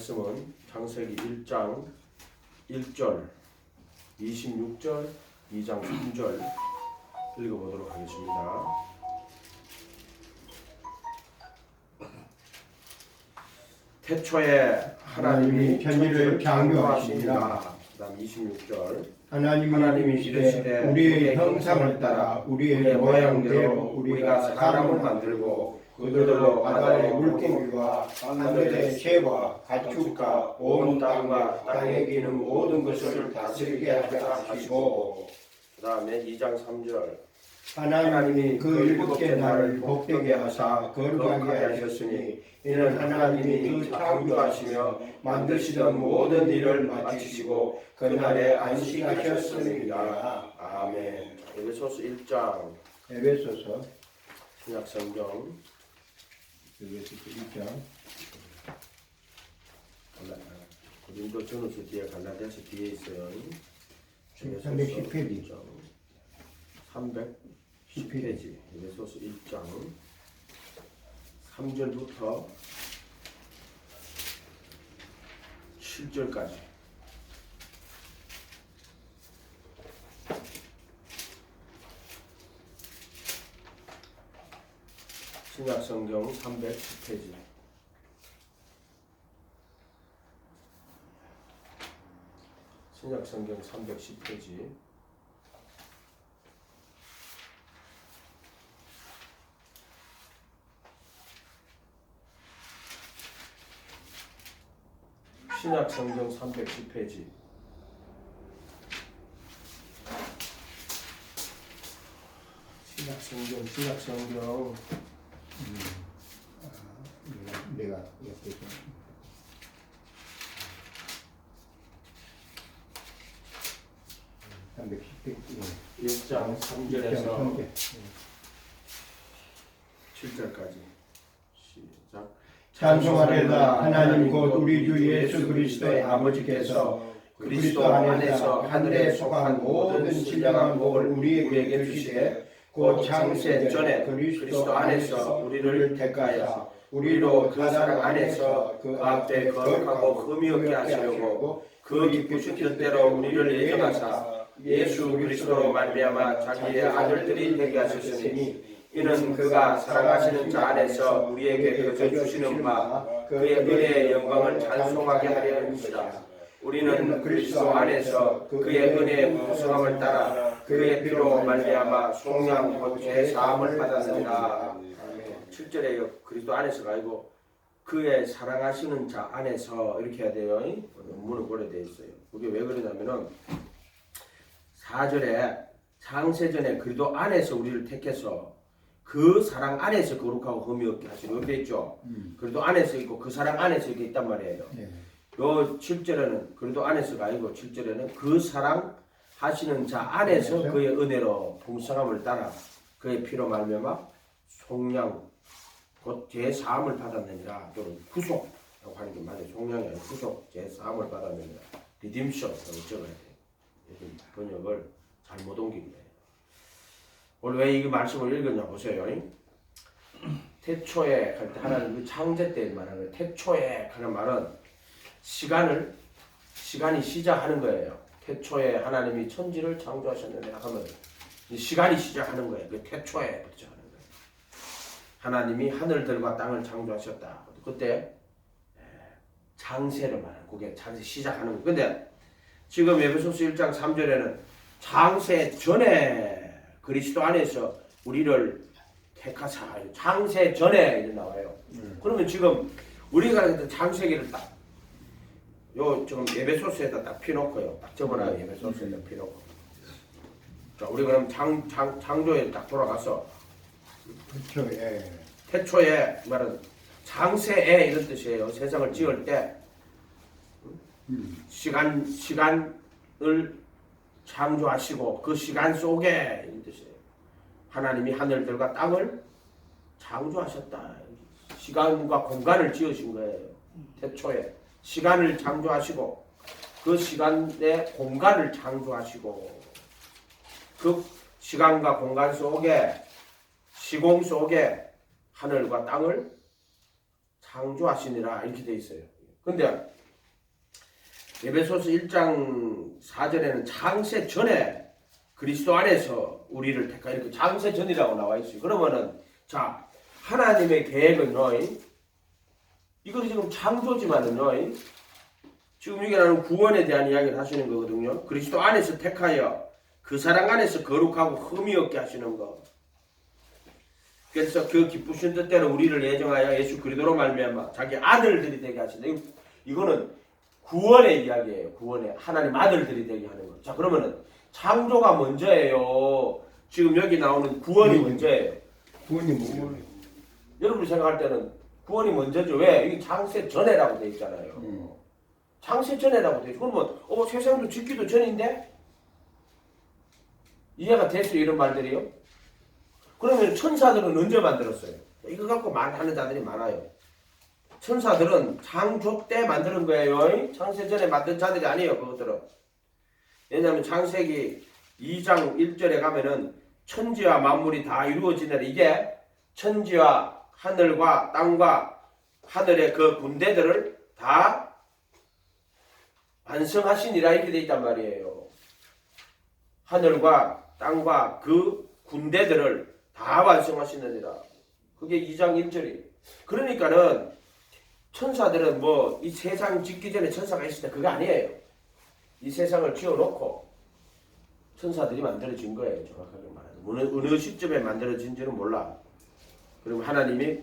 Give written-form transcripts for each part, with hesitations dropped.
말씀은 창세기 1장 1절, 26절, 2장 3절 읽어보도록 하겠습니다. 태초에 하나님이 천지를 창조하시니라. 그다음 26절 하나님이 이르시되 우리의 형상을 따라 우리의 모양대로 우리가 사람을 만들고 그들로 바다의 물고기와 하늘의 새와 가축과 온 땅과 땅에 기는 모든 것을 다스리게 하자 하시고, 그 다음에 2장 3절 하나님이 그 일곱째 날을 복되게 하사 거룩하게 하셨으니 이는 하나님이 그 창조하시며 만드시던 모든 일을 마치시고 그날에 안식하셨습니다. 아멘. 에베소서 1장 에베소서 신약성경 1장 고린도 전후서 뒤에 갈라디아서 뒤에 있어요. 310페이지 310페이지 에베소서 1장 3절부터 7절까지 신약성경 310페이지 신약성경 310페이지 신약성경 310페이지 신약성경 내가 옆에 좀 310페이지 1장 3절에서 7절까지 시작. 찬송하리다. 하나님 곧 우리 주 예수 그리스도의 아버지께서 그리스도 안에서 하늘에 속한 모든 신령한 복을 우리에게 주시되 곧 창세 전에 그리스도 안에서 우리를 택하여 우리로 그 사랑 안에서 그 앞에 거룩하고 흠이 없게 하시려고 그 기쁘신 뜻대로 우리를 예정하사 예수 그리스도로 말미암아 자기의 아들들이 되게 하셨으니 이는 그가 사랑하시는 자 안에서 우리에게 거저 주시는 바 그의 은혜의 영광을 찬송하게 하려 합니다. 우리는 그리스도 안에서 그의 은혜의 풍성함을 따라 그의 피로 말미암아 속량 곧 죄 사함을 받았습니다. 7절에 그리스도 안에서가 아니고 그의 사랑하시는 자 안에서 이렇게 해야 돼요. 논문은 그래 되어 있어요. 그게 왜 그러냐면은 4절에 창세전에 그리스도 안에서 우리를 택해서 그 사랑 안에서 거룩하고 흠이 없게 하시는 이렇게 있죠. 그리스도 안에서 있고 그 사랑 안에서 이렇게 있단 말이에요. 요 7절에는 그리스도 안에서가 아니고 7절에는 그 사랑 하시는 자 안에서 그의 은혜로 풍성함을 따라 그의 피로 말미암아 속량 곧 죄 사함을 받았느니라. 또는 구속이라고 하는 게 맞아요. 속량이 아니라 구속 죄 사함을 받았느니라. 리딤션이라고 적어야 돼요. 요즘 번역을 잘못 옮긴 거예요. 오늘 왜 이 말씀을 읽었냐 보세요. 태초에 할 때 하나님 그 창제 때 말하는 거예요. 태초에 하는 말은 시간이 시작하는 거예요. 태초에 하나님이 천지를 창조하셨는데 하면 시간이 시작하는 거예요. 그 태초에부터 하는 거예요. 하나님이 하늘들과 땅을 창조하셨다. 그때 창세를 말하는 그게 창세 시작하는 거예요. 근데 지금 에베소서 1장 3절에는 창세 전에 그리스도 안에서 우리를 택하사 창세 전에 이제 나와요. 그러면 지금 우리가 창세기를 딱 요 지금 에베소서에다 딱 피놓고요. 딱 적어놔요. 에베소서에다 피놓고. 자, 우리 그럼 창조에 딱 돌아가서 태초에 말은 창세에 이런 뜻이에요. 세상을 지을 때 시간을 창조하시고 그 시간 속에 이런 뜻이에요. 하나님이 하늘들과 땅을 창조하셨다. 시간과 공간을 지으신 거예요. 태초에 시간을 창조하시고 그 시간의 공간을 창조하시고 그 시간과 공간 속에 시공 속에 하늘과 땅을 창조하시니라 이렇게 돼 있어요. 근데 에베소서 1장 4절에는 창세 전에 그리스도 안에서 우리를 택하 이렇게 창세 전이라고 나와 있어요. 그러면은 자 하나님의 계획은요, 이거 지금 창조지만은요, 지금 이게 나는 구원에 대한 이야기를 하시는 거거든요. 그리스도 안에서 택하여 그 사랑 안에서 거룩하고 흠이 없게 하시는 거. 그래서 그 기쁘신 뜻대로 우리를 예정하여 예수 그리스도로 말미암아 자기 아들들이 되게 하신다. 이거는 구원의 이야기예요. 구원의 하나님 아들들이 되게 하는 거. 자 그러면은 창조가 먼저예요. 지금 여기 나오는 구원이 먼저예요. 구원이 뭐예요? 여러분이 생각할 때는 구원이 먼저죠. 왜? 이게 창세 전에라고 돼 있잖아요. 창세 전에라고 돼 있죠. 그러면 세상도 짓기도 전인데 이해가 됐어요? 이런 말들이요. 그러면 천사들은 언제 만들었어요? 이거 갖고 말하는 자들이 많아요. 천사들은 창조 때 만드는 거예요. 창세 전에 만든 자들이 아니에요. 그것들은. 왜냐하면 창세기 2장 1절에 가면은 천지와 만물이 다 이루어지는 이게 천지와 하늘과 땅과 하늘의 그 군대들을 다 완성하시니라 이렇게 돼 있단 말이에요. 하늘과 땅과 그 군대들을 다 완성하시느니라. 그게 2장 1절이에요. 그러니까는 천사들은 뭐 이 세상 짓기 전에 천사가 있을 때 그거 아니에요. 이 세상을 지어놓고 천사들이 만들어진 거예요. 정확하게 말하면. 어느 시점에 만들어진지는 몰라. 그리고 하나님이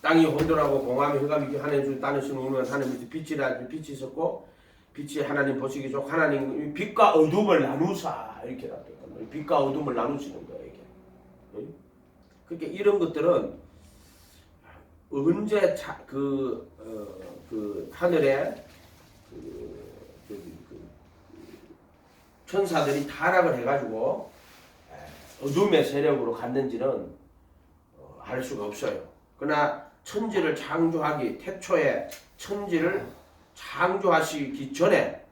땅이 혼돈하고 공함이 흑암이 하나님 땅을 쓰는 하나님 빛이 있었고 빛이 하나님 보시기 좋고 하나님 빛과 어둠을 나누사 이렇게 나왔단 말이에요. 빛과 어둠을 나누시는 거예요. 이게. 그러니까 이런 것들은 언제 그 하늘에 천사들이 타락을 해가지고 어둠의 세력으로 갔는지는 알 수가 없어요. 그러나 천지를 창조하기 태초에 천지를 창조하시기 전에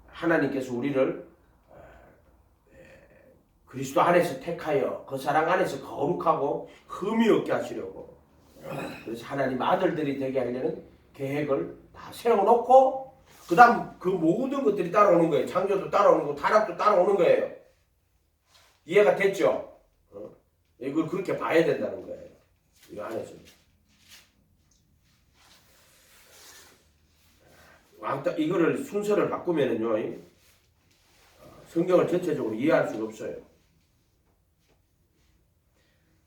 하나님께서 우리를 그리스도 안에서 택하여 그 사랑 안에서 거룩하고 흠이 없게 하시려고 그래서 하나님 아들들이 되게 하려는 계획을 다 세워놓고 그 다음 그 모든 것들이 따라오는 거예요. 창조도 따라오는 거고 타락도 따라오는 거예요. 이해가 됐죠? 이걸 그렇게 봐야 된다는 거예요. 이 안에서. 이거를 순서를 바꾸면은요, 성경을 전체적으로 이해할 수가 없어요.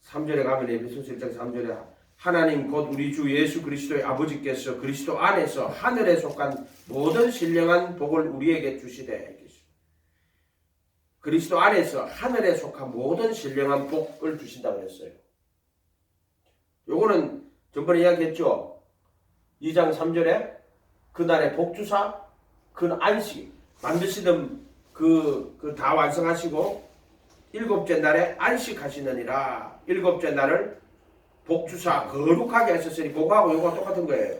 3절에 가면 에베소서 1장 3절에 하나님 곧 우리 주 예수 그리스도의 아버지께서 그리스도 안에서 하늘에 속한 모든 신령한 복을 우리에게 주시되 그리스도 안에서 하늘에 속한 모든 신령한 복을 주신다고 했어요. 요거는 전번에 이야기했죠. 2장 3절에 그날의 복주사 그 안식 만드시던 그 다 완성하시고 일곱째 날에 안식하시느니라. 일곱째 날을 복주사 거룩하게 하셨으니 복하고 요거가 똑같은 거예요.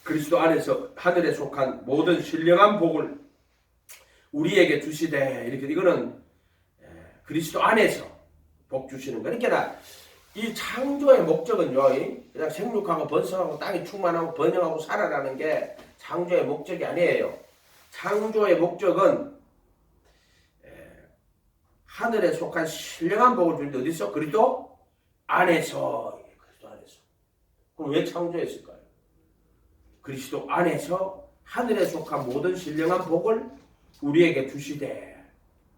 그리스도 안에서 하늘에 속한 모든 신령한 복을 우리에게 주시되 이렇게 이거는 그리스도 안에서 복 주시는 거예요. 그러니까 이 창조의 목적은요, 그냥 생육하고 번성하고 땅이 충만하고 번영하고 살아나는 게 창조의 목적이 아니에요. 창조의 목적은 하늘에 속한 신령한 복을 주는데 어디서? 그리스도 안에서. 그리스도 안에서. 그럼 왜 창조했을까요? 그리스도 안에서 하늘에 속한 모든 신령한 복을 우리에게 주시되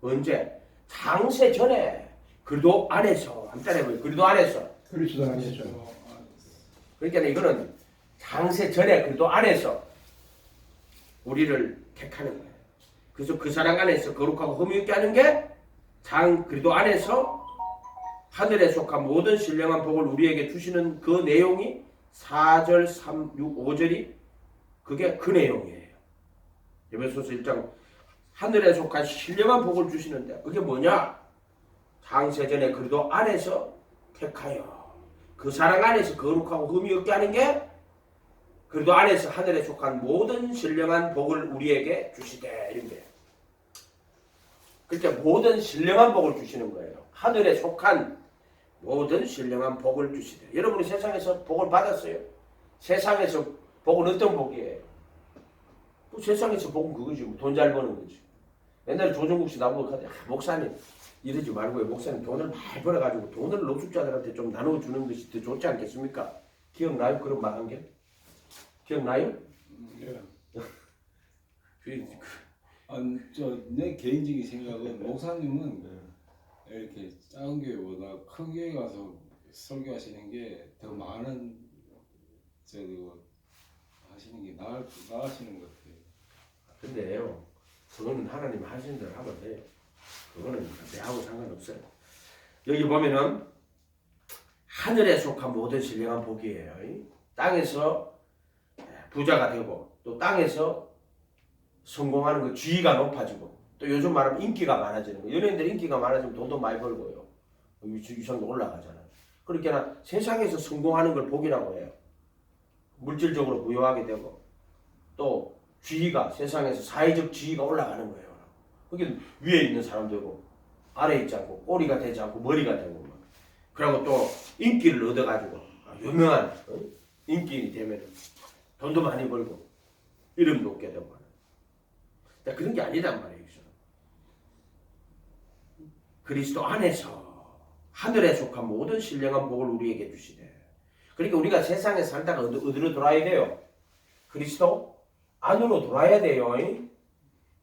언제? 창세 전에 그리스도 안에서. 한번 해보세요. 그리스도 안에서. 그리스도 안에서. 그러니까 이거는 창세 전에 그리스도 안에서 우리를 택하는 거예요. 그래서 그 사랑 안에서 거룩하고 흠이 있게 하는 게 그리스도 안에서 하늘에 속한 모든 신령한 복을 우리에게 주시는 그 내용이 4절, 3, 6, 5절이 그게 그 내용이에요. 에베소서 1장 하늘에 속한 신령한 복을 주시는데 그게 뭐냐? 창세전에 그리스도 안에서 택하여 그 사랑 안에서 거룩하고 흠이 없게 하는 게 그리스도 안에서 하늘에 속한 모든 신령한 복을 우리에게 주시되 이런 거예요. 그러니까 모든 신령한 복을 주시는 거예요. 하늘에 속한 모든 신령한 복을 주시되 여러분이 세상에서 복을 받았어요? 세상에서 복은 어떤 복이에요? 뭐 세상에서 복은 그거지. 뭐 돈 잘 버는 거지. 옛날에 조정국 씨 나보고 가대 목사님 이러지 말고요. 목사님 돈을 많이 벌어가지고 돈을 노숙자들한테 좀 나눠주는 것이 더 좋지 않겠습니까? 기억나요? 그런 말 한 게? 기억나요? 예. 그- 내 개인적인 생각은 목사님은 이렇게 작은 교회보다 큰 교회 가서 설교하시는 게 더 많은 하시는 게 나으시는 것 같아요. 근데요, 그거는 하나님 하시는 대로 하면 돼요. 그거는 내하고 상관없어요. 여기 보면은 하늘에 속한 모든 신령한 복이에요. 땅에서 부자가 되고 또 땅에서 성공하는 거 지위가 높아지고 또 요즘 말하면 인기가 많아지는 거. 연예인들 인기가 많아지면 돈도 많이 벌고요. 위상도 올라가잖아요. 그러니까 세상에서 성공하는 걸 복이라고 해요. 물질적으로 부유하게 되고 또 지위가 세상에서 사회적 지위가 올라가는 거예요. 그게 위에 있는 사람들고 아래에 있지 않고 꼬리가 되지 않고 머리가 되고 막. 그리고 또 인기를 얻어가지고 유명한 인기인이 되면 돈도 많이 벌고 이름도 얻게 되고 그런 게 아니단 말이에요. 그리스도 안에서 하늘에 속한 모든 신령한 복을 우리에게 주시되 그러니까 우리가 세상에 살다가 어디로 돌아야 돼요? 그리스도 안으로 돌아야 돼요.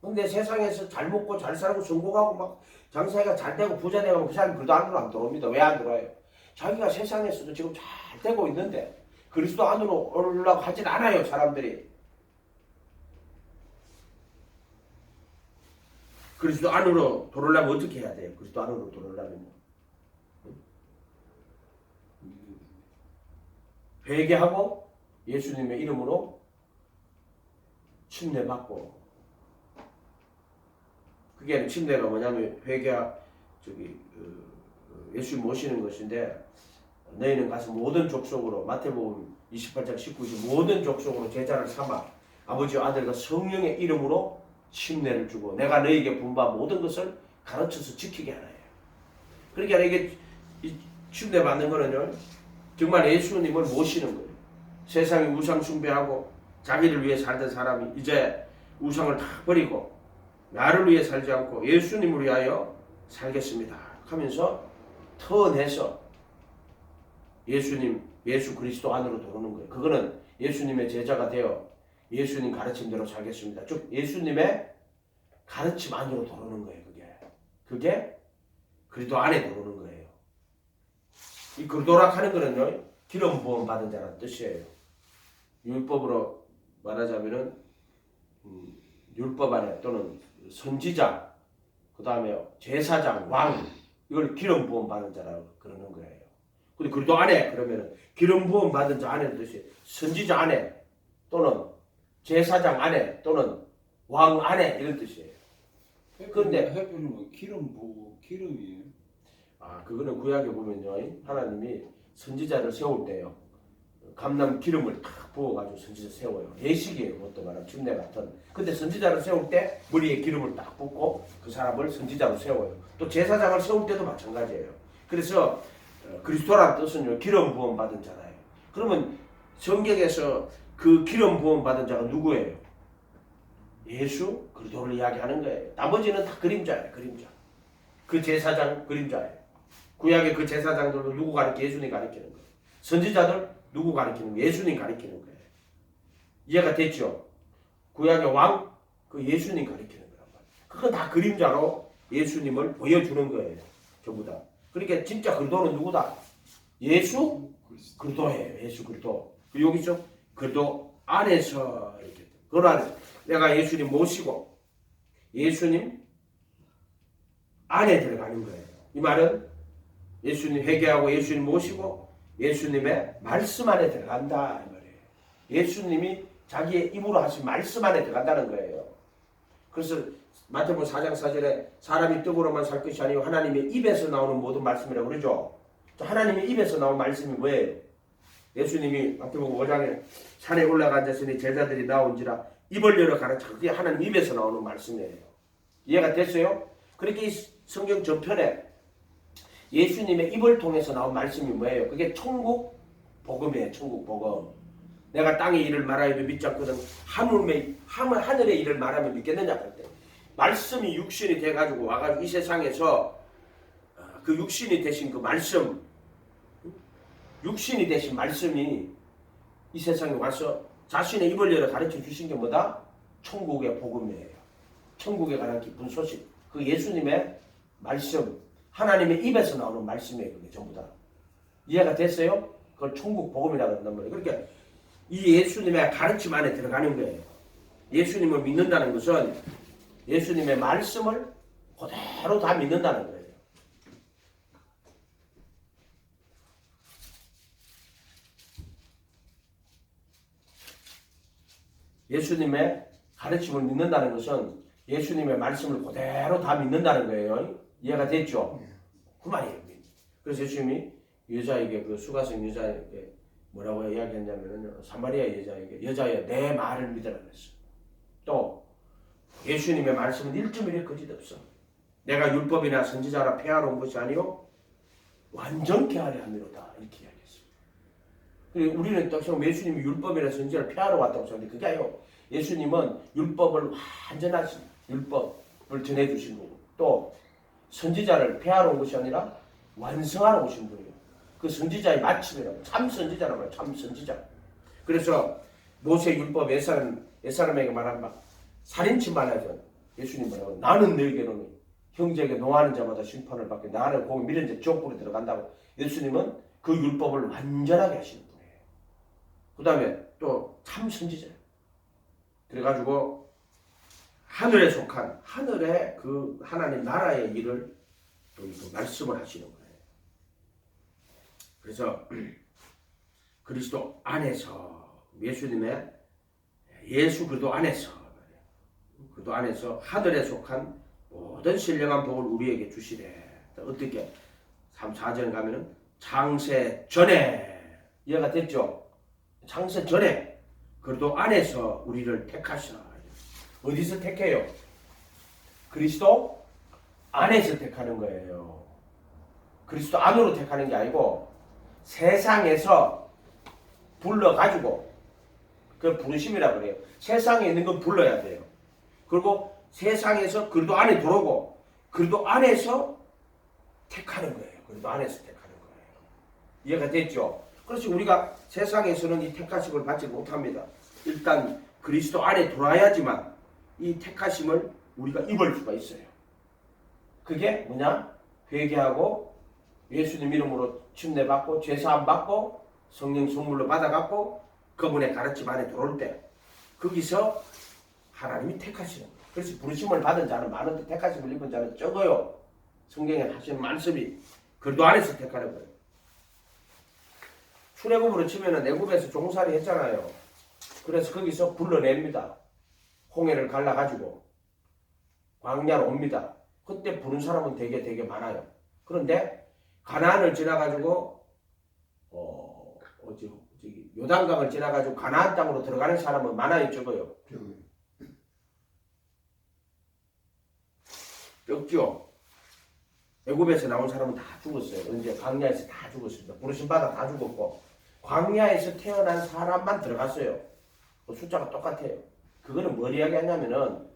근데 세상에서 잘 먹고 잘 살고 성공하고 막 장사가 잘 되고 부자 되고 그 사람이 그래도 안으로 안 들어옵니다. 왜 안 들어와요? 자기가 세상에서도 지금 잘 되고 있는데 그리스도 안으로 오려고 하진 않아요. 사람들이. 그리스도 안으로 들어오려면 어떻게 해야 돼요? 그리스도 안으로 들어오려면 회개하고 예수님의 이름으로 침례받고 그게 침례가 뭐냐면 예수 모시는 것인데 너희는 가서 모든 족속으로 마태복음 28장 19절 모든 족속으로 제자를 삼아 아버지와 아들과 성령의 이름으로 침례를 주고 내가 너희에게 분부한 모든 것을 가르쳐서 지키게 하라. 그러니까 이게 침례 받는 거는요 정말 예수님을 모시는 거예요. 세상에 우상 숭배하고 자기를 위해 살던 사람이 이제 우상을 다 버리고 나를 위해 살지 않고 예수님을 위하여 살겠습니다 하면서 터내서 예수 그리스도 안으로 들어오는 거예요. 그거는 예수님의 제자가 되어 예수님 가르침대로 살겠습니다. 즉 예수님의 가르침 안으로 들어오는 거예요. 그게 그리스도 안에 들어오는 거예요. 이 그리스도라 하는 거는요 기름 부음 받은 자라는 뜻이에요. 율법으로 말하자면은 율법 안에 또는 선지자 그 다음에 제사장 왕 이걸 기름 부음 받은 자라고 그러는 거예요. 근데 그리스도 안에 그러면은 기름 부음 받은 자 안에 뜻이 선지자 안에 또는 제사장 안에 또는 왕 안에 이런 뜻이에요. 그런데 해변은 뭐 기름이에요. 그거는 구약에 보면요 하나님이 선지자를 세울 때요 감람 기름을 탁 부어가지고 선지자 세워요. 예식이에요. 그것도 말하면 침례 같은. 근데 선지자를 세울 때 머리에 기름을 딱 붓고 그 사람을 선지자로 세워요. 또 제사장을 세울 때도 마찬가지예요. 그래서 그리스도라는 뜻은요 기름 부음 받은 자라요. 그러면 성경에서 그 기름 부음 받은 자가 누구예요? 예수 그리스도를 이야기하는 거예요. 나머지는 다 그림자예요. 그림자. 그 제사장 그림자예요. 구약의 그 제사장들도 누구 가르쳐? 예수님 가르치는 거예요. 선지자들 누구 가르치는 거예요? 예수님 가르치는 거예요. 이해가 됐죠? 구약의 왕 그 예수님 가르치는 거란 말이에요. 그건 다 그림자로 예수님을 보여주는 거예요. 전부 다. 그러니까 진짜 그리스도는 누구다? 예수 그리스도예요. 예수 그리스도. 여기서 그리스도 안에서 이렇게 그 안에 내가 예수님 모시고 예수님 안에 들어가는 거예요. 이 말은 예수님 회개하고 예수님 모시고 예수님의 말씀 안에 들어간다 이 말이에요. 예수님이 자기의 입으로 하신 말씀 안에 들어간다는 거예요. 그래서 마태복음 4장 4절에 사람이 떡으로만 살 것이 아니고 하나님의 입에서 나오는 모든 말씀이라고 그러죠. 하나님의 입에서 나온 말씀이 뭐예요? 예수님이 마태복음 5장에 산에 올라가 앉았으니 제자들이 나온지라 입을 열어 가르쳐. 그게 하나님 입에서 나오는 말씀이에요. 이해가 됐어요? 그렇게 이 성경 전편에 예수님의 입을 통해서 나온 말씀이 뭐예요? 그게 천국 복음이에요. 천국 복음. 내가 땅의 일을 말하여도 믿지 않거든 하늘의 일을 말하면 믿겠느냐 할 때 말씀이 육신이 돼가지고 와가지고 이 세상에서 그 육신이 되신 그 말씀, 육신이 되신 말씀이 이 세상에 와서 자신의 입을 열어 가르쳐 주신 게 뭐다? 천국의 복음이에요. 천국에 관한 기쁜 소식. 그 예수님의 말씀, 하나님의 입에서 나오는 말씀이에요. 그게 전부 다. 이해가 됐어요? 그걸 천국 복음이라고 한단 말이에요. 그러니까 이 예수님의 가르침 안에 들어가는 거예요. 예수님을 믿는다는 것은 예수님의 말씀을 그대로 다 믿는다는 거예요. 예수님의 가르침을 믿는다는 것은 예수님의 말씀을 그대로 다 믿는다는 거예요. 이해가 됐죠? 그 말이에요. 그래서 예수님이 여자에게 그 수가성 여자에게 뭐라고 이야기했냐면은 사마리아 여자야 내 말을 믿으라 그랬어. 또 예수님의 말씀은 1.1의 거짓 없어. 내가 율법이나 선지자라 폐하러 온 것이 아니요 완전케 하려 함이로다 이렇게 이야기했어. 우리는 또 지금 예수님이 율법이나 선지자를 폐하러 왔다고 생각하는데 그게 아니고 예수님은 율법을 완전하신 율법을 전해주신 거고 또 선지자를 폐하러 온 것이 아니라 완성하러 오신 분이에요. 그 선지자의 마침이라고 참 선지자라고 말해요. 참 선지자. 그래서 모세 율법 옛사람에게 말한 바 살인침만 하죠. 예수님 뭐라고 나는 너에게는 형제에게 노하는 자마다 심판을 받게 나를 공을 미련 자 지옥불에 들어간다고. 예수님은 그 율법을 완전하게 하시는 분이에요. 그 다음에 또 참 선지자예요. 그래가지고 하늘에 속한 하늘의 그 하나님 나라의 일을 또 말씀을 하시는 거예요. 그래서 그리스도 안에서 예수님의 예수 그리스도 안에서 하늘에 속한 모든 신령한 복을 우리에게 주시래. 어떻게 4절 가면은 창세 전에 이해가 됐죠? 창세 전에 그리스도 안에서 우리를 택하시라. 어디서 택해요? 그리스도 안에서 택하는 거예요. 그리스도 안으로 택하는 게 아니고 세상에서 불러가지고 그 부르심이라고 그래요. 세상에 있는 건 불러야 돼요. 그리고 세상에서 그리스도 안에 들어오고 그리스도 안에서 택하는 거예요. 그리스도 안에서 택하는 거예요. 이해가 됐죠? 그래서 우리가 세상에서는 이 택하심을 받지 못합니다. 일단 그리스도 안에 들어와야지만 이 택하심을 우리가 입을 수가 있어요. 그게 뭐냐? 회개하고 예수님 이름으로 침례받고 죄사함 받고 성령 선물로 받아갖고 그분의 가르침 안에 들어올 때 거기서 하나님이 택하시는 거예요. 그래서 부르심을 받은 자는 많은데 택하심을 입은 자는 적어요. 성경에 하시는 말씀이 그리스도 안에서 택하는 거예요. 출애굽으로 치면은 애굽에서 종살이 했잖아요. 그래서 거기서 불러냅니다. 홍해를 갈라가지고 광야로 옵니다. 그때 부른 사람은 되게 많아요. 그런데 가나안을 지나가지고 요단강을 지나가지고 가나안 땅으로 들어가는 사람은 많아요, 적어요? 적죠. 애굽에서 나온 사람은 다 죽었어요. 이제 광야에서 다 죽었습니다. 부르심 받아 다 죽었고 광야에서 태어난 사람만 들어갔어요. 숫자가 똑같아요. 그거는 뭘 이야기하냐면은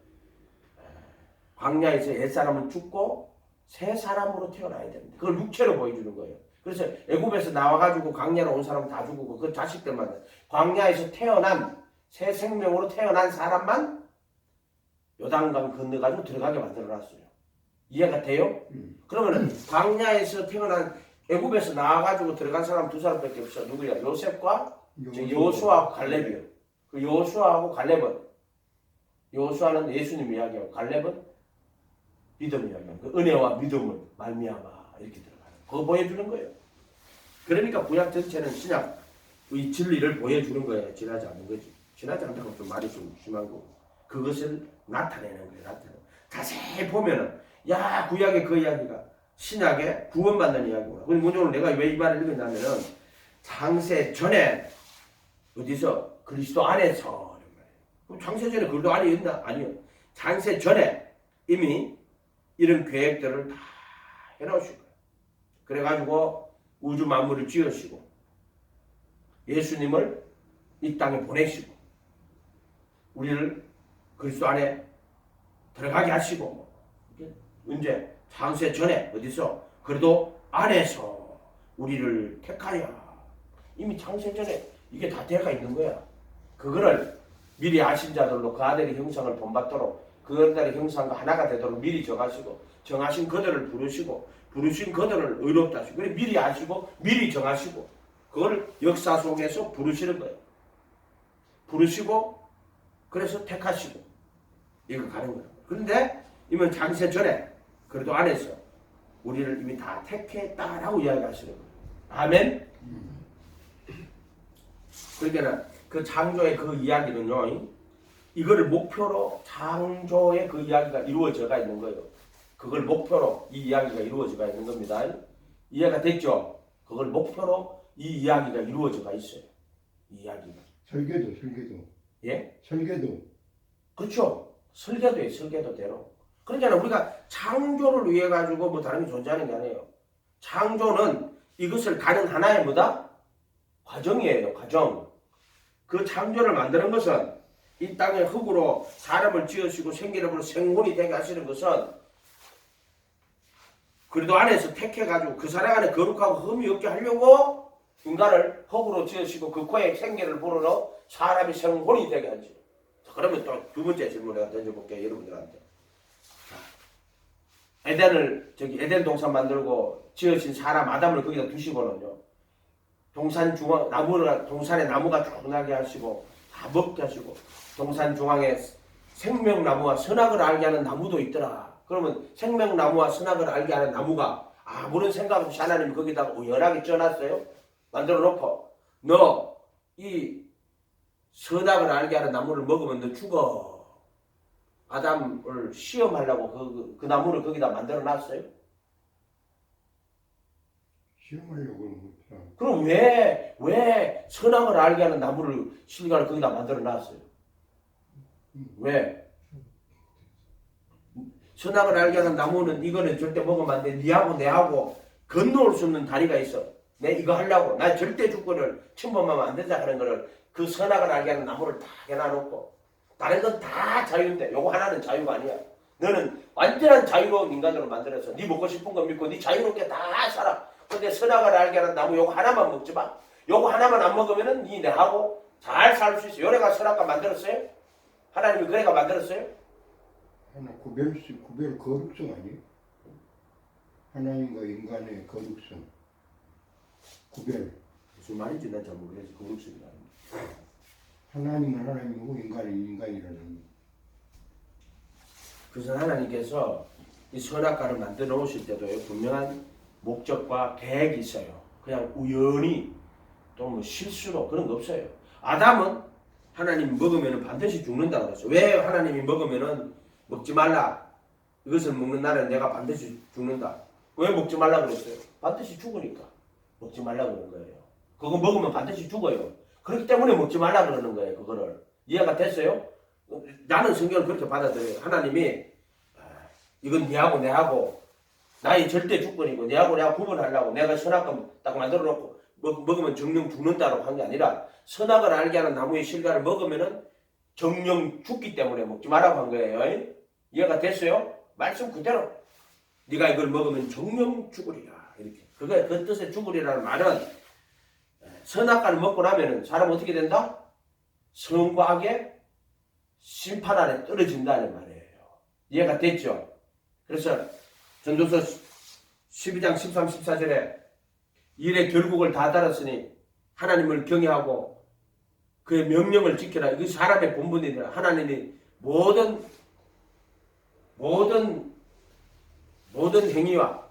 광야에서 옛사람은 죽고 새 사람으로 태어나야 됩니다. 그걸 육체로 보여주는 거예요. 그래서 애굽에서 나와가지고 광야로 온 사람은 다 죽고 그 자식들만 광야에서 태어난 새 생명으로 태어난 사람만 요단강 건너가지고 들어가게 만들어놨어요. 이해가 돼요? 그러면은 광야에서 태어난 애굽에서 나와가지고 들어간 사람 두 사람밖에 없어. 누구야? 요셉과 여호수아하고 갈렙이요. 그 여호수아하고 갈렙은 여호수아는 예수님 이야기하고 갈렙은 믿음 이야기하고 그 은혜와 믿음을 말미암아 이렇게 들어가요. 그거 보여주는 거예요. 그러니까 구약 전체는 신약의 진리를 보여주는 거예요. 지나지 않는 거지. 지나지 않다고 좀 말이 좀 심한 거고 그것을 나타내는 거예요. 나타내는. 자세히 보면은 야 구약의 그 이야기가 신약에 구원받는 이야기구나. 그럼 오늘 내가 왜 이 말을 읽었냐면은 창세 전에 어디서 그리스도 안에서 그럼 창세 전에 그리스도 안에 있나? 아니요. 창세 전에 이미 이런 계획들을 다 해놓으신 거예요. 그래가지고 우주 만물을 지으시고 예수님을 이 땅에 보내시고 우리를 그리스도 안에 들어가게 하시고 언제 창세 전에 어디서 그래도 안에서 우리를 택하여 이미 창세 전에 이게 다 되어가 있는 거야. 그거를 미리 아신 자들로 그 아들의 형상을 본받도록 그 아들의 형상과 하나가 되도록 미리 정하시고 정하신 그들을 부르시고 부르신 그들을 의롭다 하시고 그래 미리 아시고 미리 정하시고 그걸 역사 속에서 부르시는 거예요. 부르시고 그래서 택하시고 이거 가는 거예요. 그런데 이미 창세 전에 그래도 안에서 우리를 이미 다 택했다라고 이야기하시는 거예요. 아멘. 그러니까 그 창조의 그 이야기는요, 이거를 목표로 창조의 그 이야기가 이루어져가 있는 거예요. 그걸 목표로 이 이야기가 이루어져가 있는 겁니다. 이해가 됐죠? 그걸 목표로 이 이야기가 이루어져가 있어요. 이 이야기가. 설계도. 예? 설계도. 그렇죠. 설계도에 설계도대로. 그러니까 우리가 창조를 위해 가지고 뭐 다른 게 존재하는 게 아니에요. 창조는 이것을 가는 하나의 뭐다? 과정이에요. 과정. 그 창조를 만드는 것은 이 땅의 흙으로 사람을 지으시고 생기름으로 생혼이 되게 하시는 것은 그래도 안에서 택해가지고 그 사람 안에 거룩하고 흠이 없게 하려고 인간을 흙으로 지으시고 그 코에 생기를 불어넣어 사람이 생혼이 되게 하지. 자, 그러면 또 두 번째 질문 내가 던져볼게요. 여러분들한테. 에덴 동산 만들고 지으신 사람 아담을 거기다 두시고는요. 동산 중앙 동산에 나무가 조그하게 하시고 다 먹게 하시고 동산 중앙에 생명나무와 선악을 알게 하는 나무도 있더라. 그러면 생명나무와 선악을 알게 하는 나무가 아무런 생각 없이 하나님이 거기다가 우연하게 쪄놨어요. 만들어 놓고 너 이 선악을 알게 하는 나무를 먹으면 너 죽어. 아담을 시험하려고 그 나무를 거기다 만들어 놨어요. 시험하려고 그런 그럼 왜 선악을 알게 하는 나무를 실과를 거기다 만들어 놨어요? 왜? 선악을 알게 하는 나무는 이거는 절대 먹으면 안 돼. 니하고 내하고 건너올 수 없는 다리가 있어. 내 이거 하려고 나 절대 주권을 침범하면 안 된다 하는 거를 그 선악을 알게 하는 나무를 다 해놔놓고 다른 건 다 자유인데 요거 하나는 자유가 아니야. 너는 완전한 자유로운 인간으로 만들어서 네 먹고 싶은 거 믿고 네 자유롭게 다 살아. 근데 선악을 알게 하는 나무 요거 하나만 먹지 마. 요거 하나만 안 먹으면은 네 내하고 잘 살 수 있어. 요래가 선악과 만들었어요? 하나님이 그래가 만들었어요? 하나 구별 거룩성 아니에요? 하나님과 인간의 거룩성. 구별. 무슨 말인지 난 잘 모르겠어. 거룩성이라. 하나님은 하나님이고 인간은 인간이라는. 그래서 하나님께서 이 선악과를 만들어 놓으실 때도요 분명한 목적과 계획이 있어요. 그냥 우연히 또 뭐 실수로 그런 거 없어요. 아담은 하나님이 먹으면 반드시 죽는다 그랬어요. 왜 하나님이 먹으면은 먹지 말라. 이것을 먹는 날은 내가 반드시 죽는다. 왜 먹지 말라 그랬어요? 반드시 죽으니까 먹지 말라 그런 거예요. 그거 먹으면 반드시 죽어요. 그렇기 때문에 먹지 말라 그러는 거예요. 그거를 이해가 됐어요? 나는 성경을 그렇게 받아들여요. 하나님이 이건 니하고 내하고 나의 절대 주권이고 니하고 내가 구분하려고 내가 선악과 딱 만들어 놓고 먹으면 정령 죽는다고 한 게 아니라 선악을 알게 하는 나무의 실과를 먹으면은 정령 죽기 때문에 먹지 말라고 한 거예요. 이해가 됐어요? 말씀 그대로 네가 이걸 먹으면 정령 죽으리라 이렇게. 그 뜻의 죽으리라는 말은 선악과를 먹고 나면은 사람 어떻게 된다? 선과 악의 심판 아래 떨어진다는 말이에요. 이해가 됐죠? 그래서 전도서 12장 13, 14절에 일의 결국을 다 달았으니 하나님을 경외하고 그의 명령을 지켜라. 이게 사람의 본분이니라. 하나님이 모든 행위와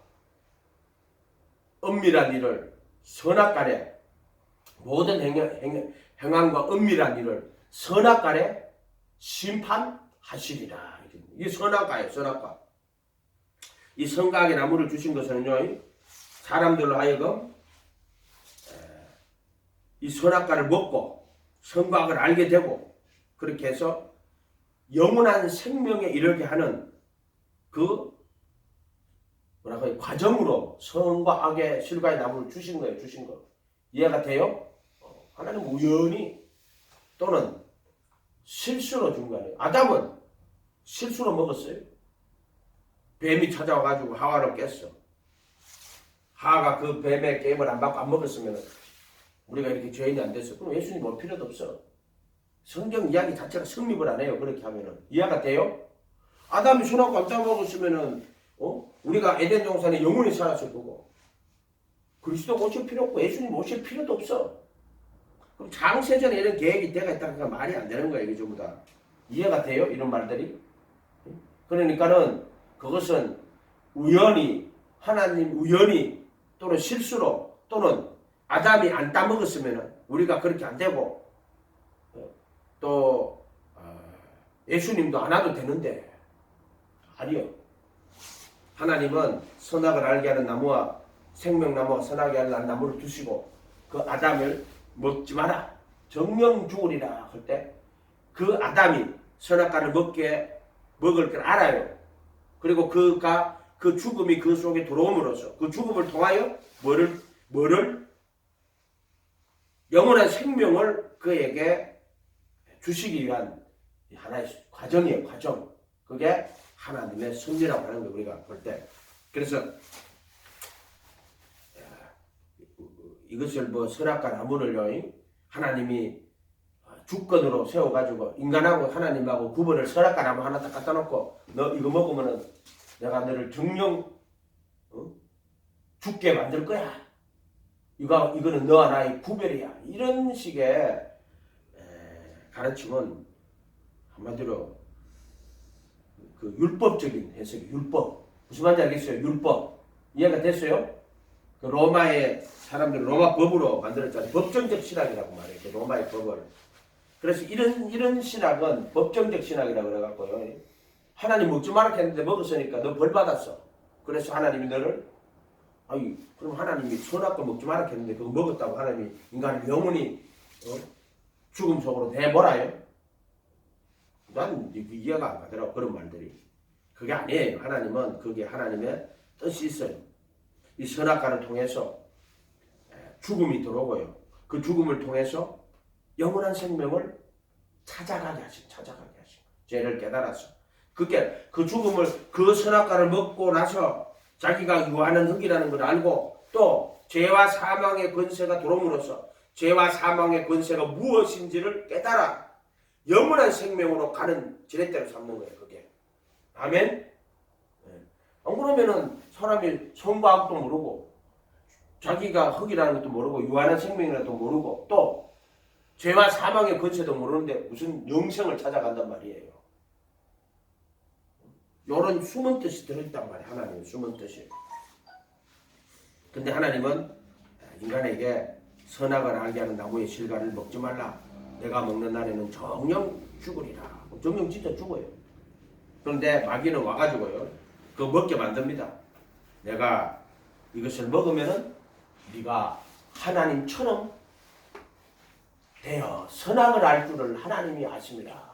엄밀한 일을 선악간에 모든 행함과 엄밀한 일을 선악간에 심판하시리라. 이게 선악과예요. 선악과. 이 선악의 나무를 주신 것은요, 사람들로 하여금 이 선악과를 먹고 선과 악을 알게 되고 그렇게 해서 영원한 생명에 이르게 하는 그 과정으로 선과 악의 실과의 나무를 주신 거예요. 주신 거. 이해가 돼요? 하나님 우연히 또는 실수로 준 거 아니에요. 아담은 실수로 먹었어요. 뱀이 찾아와가지고 하와를 깼어. 하와가 그 뱀의 게임을 안 받고 안 먹었으면 우리가 이렇게 죄인이 안 됐어. 그럼 예수님 올 필요도 없어. 성경 이야기 자체가 성립을 안 해요. 그렇게 하면은. 이해가 돼요? 아담이 선하고 안 따먹었으면은, 우리가 에덴 동산에 영원히 살았을 거고. 그리스도 오실 필요 없고 예수님 오실 필요도 없어. 그럼 장세전에 이런 계획이 때가 있다니까 말이 안 되는 거예요. 이게 전부 다. 이해가 돼요? 이런 말들이? 그러니까는 그것은 우연히, 하나님 우연히 또는 실수로 또는 아담이 안 따먹었으면 우리가 그렇게 안 되고 또 예수님도 안 와도 되는데 아니요. 하나님은 선악을 알게 하는 나무와 생명나무와 선하게 하는 나무를 두시고 그 아담을 먹지 마라. 정령 죽으리라 할 때 그 아담이 선악과를 먹을 걸 알아요. 그리고 그 죽음이 그 속에 들어옴으로써 그 죽음을 통하여 뭐를 영원한 생명을 그에게 주시기 위한 하나의 과정이에요. 과정. 그게 하나님의 섭리라고 하는 거예요. 우리가 볼 때. 그래서 이것을 선악과 나무를요, 하나님이 주권으로 세워가지고 인간하고 하나님하고 구분을 선악과 나무 하나 딱 갖다 놓고 너 이거 먹으면은 내가 너를 정령 죽게 만들 거야. 이거는 너와 나의 구별이야. 이런 식의 가르침은 한마디로 그 율법적인 해석이 율법. 무슨 말인지 알겠어요? 율법. 이해가 됐어요? 그 로마의 사람들 로마 법으로 만들었잖아요. 법정적 신학이라고 말해요. 그 로마의 법을. 그래서 이런 신학은 법정적 신학이라고 그래갖고요. 하나님 먹지 말라 했는데 먹었으니까 너 벌 받았어. 그래서 하나님이 너를 그럼 하나님이 선악과 먹지 말라 했는데 그거 먹었다고 하나님이 인간을 영원히 죽음 속으로 내몰아요. 난 이해가 안 가더라고 그런 말들이. 그게 아니에요. 하나님은 그게 하나님의 뜻이 있어요. 이 선악과를 통해서 죽음이 들어오고요. 그 죽음을 통해서 영원한 생명을 찾아가게 하신 죄를 깨달아서 그게 그 죽음을 그 선악과를 먹고 나서 자기가 유하는 흙이라는 걸 알고 또 죄와 사망의 권세가 들어옴으로써 죄와 사망의 권세가 무엇인지를 깨달아 영원한 생명으로 가는 지렛대로 삼는 거예요. 그게. 아멘. 안 그러면은 사람이 성과학도 모르고 자기가 흙이라는 것도 모르고 유한한 생명이라는 것도 모르고 또 죄와 사망의 권세도 모르는데 무슨 영생을 찾아간단 말이에요. 이런 숨은 뜻이 들어있단 말이에요. 하나님의 숨은 뜻이. 근데 하나님은 인간에게 선악을 알게 하는 나무의 실과를 먹지 말라. 내가 먹는 날에는 정령 죽으리라. 정령 진짜 죽어요. 그런데 마귀는 와가지고요. 그거 먹게 만듭니다. 내가 이것을 먹으면은 네가 하나님처럼 되어 선악을 알 줄을 하나님이 아십니다.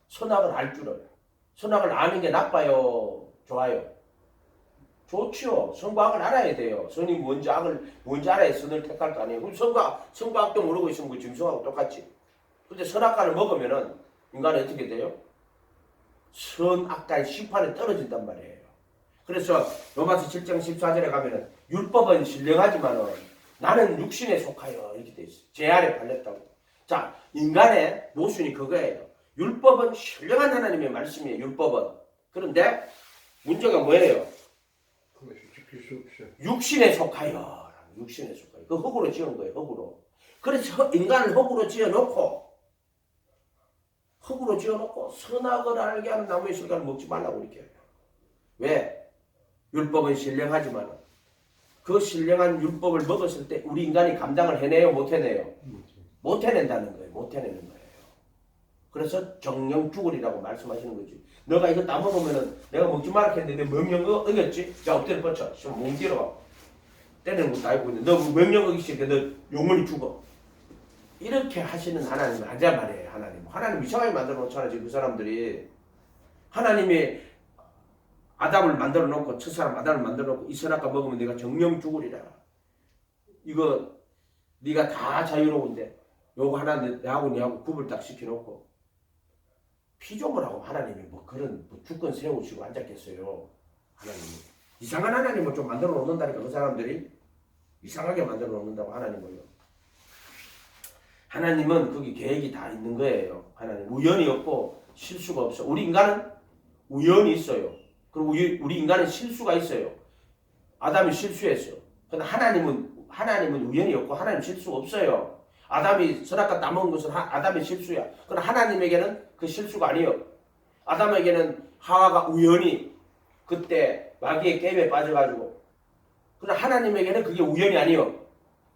선악을 알 줄을. 선악을 아는 게 나빠요? 좋아요? 좋지요. 선과학을 알아야 돼요. 선이 뭔지 악을 뭔지 알아야 선을 택할 거 아니에요. 그럼 선과학도 모르고 있으면 그 짐승하고 똑같지. 근데 선악과를 먹으면은 인간은 어떻게 돼요? 선악과의 심판에 떨어진단 말이에요. 그래서 로마서 7장 14절에 가면은 율법은 신령하지만은 나는 육신에 속하여 이렇게 돼 있어. 죄 아래 팔렸다고. 자, 인간의 모순이 그거예요. 율법은 신령한 하나님의 말씀이에요. 율법은. 그런데 문제가 뭐예요? 그것이 지킬 수 없어. 육신에 속하여. 육신에 속하여. 그 흙으로 지은 거예요. 흙으로. 그래서 인간을 흙으로 지어놓고 선악을 알게 하는 나무의 실과를 먹지 말라고 이렇게 해요. 왜? 율법은 신령하지만 그 신령한 율법을 먹었을 때 우리 인간이 감당을 해내요? 못 해내요? 못 해낸다는 거예요. 못 해내는 거예요. 그래서 정령 죽으리라고 말씀하시는 거지. 너가 이거 다 먹으면은 내가 먹지 말라 했는데 내 명령 어겼지? 자, 엎드려 뻗쳐. 좀 몽디로 때리는 것도 알고 있는데 너 명령 어기시니까 너 영원히 죽어. 이렇게 하시는 하나님은 아니란 말이에요. 하나님 이상하게 만들어 놓잖아요. 지금 그 사람들이. 하나님이 아담을 만들어 놓고 첫사람 아담을 만들어 놓고 이 선악과 먹으면 네가 정령 죽으리라. 이거 네가 다 자유로운데 요거 하나 내하고 니하고 구분 딱 시켜놓고 피조물 하고 하나님이 뭐 그런 뭐 주권 세우시고 앉았겠어요. 하나님이 이상한 하나님을 좀 만들어 놓는다니까. 그 사람들이 이상하게 만들어 놓는다고 하나님을요. 하나님은 거기 계획이 다 있는 거예요. 하나님 우연이 없고 실수가 없어. 우리 인간은 우연이 있어요. 그리고 우리 인간은 실수가 있어요. 아담이 실수했어요. 근데 하나님은 우연이 없고 하나님 실수가 없어요. 아담이 선악과 따먹은 것은 아담의 실수야. 그러나 하나님에게는 그 실수가 아니에요. 아담에게는 하와가 우연히 그때 마귀의 게임에 빠져가지고, 그러나 하나님에게는 그게 우연이 아니에요.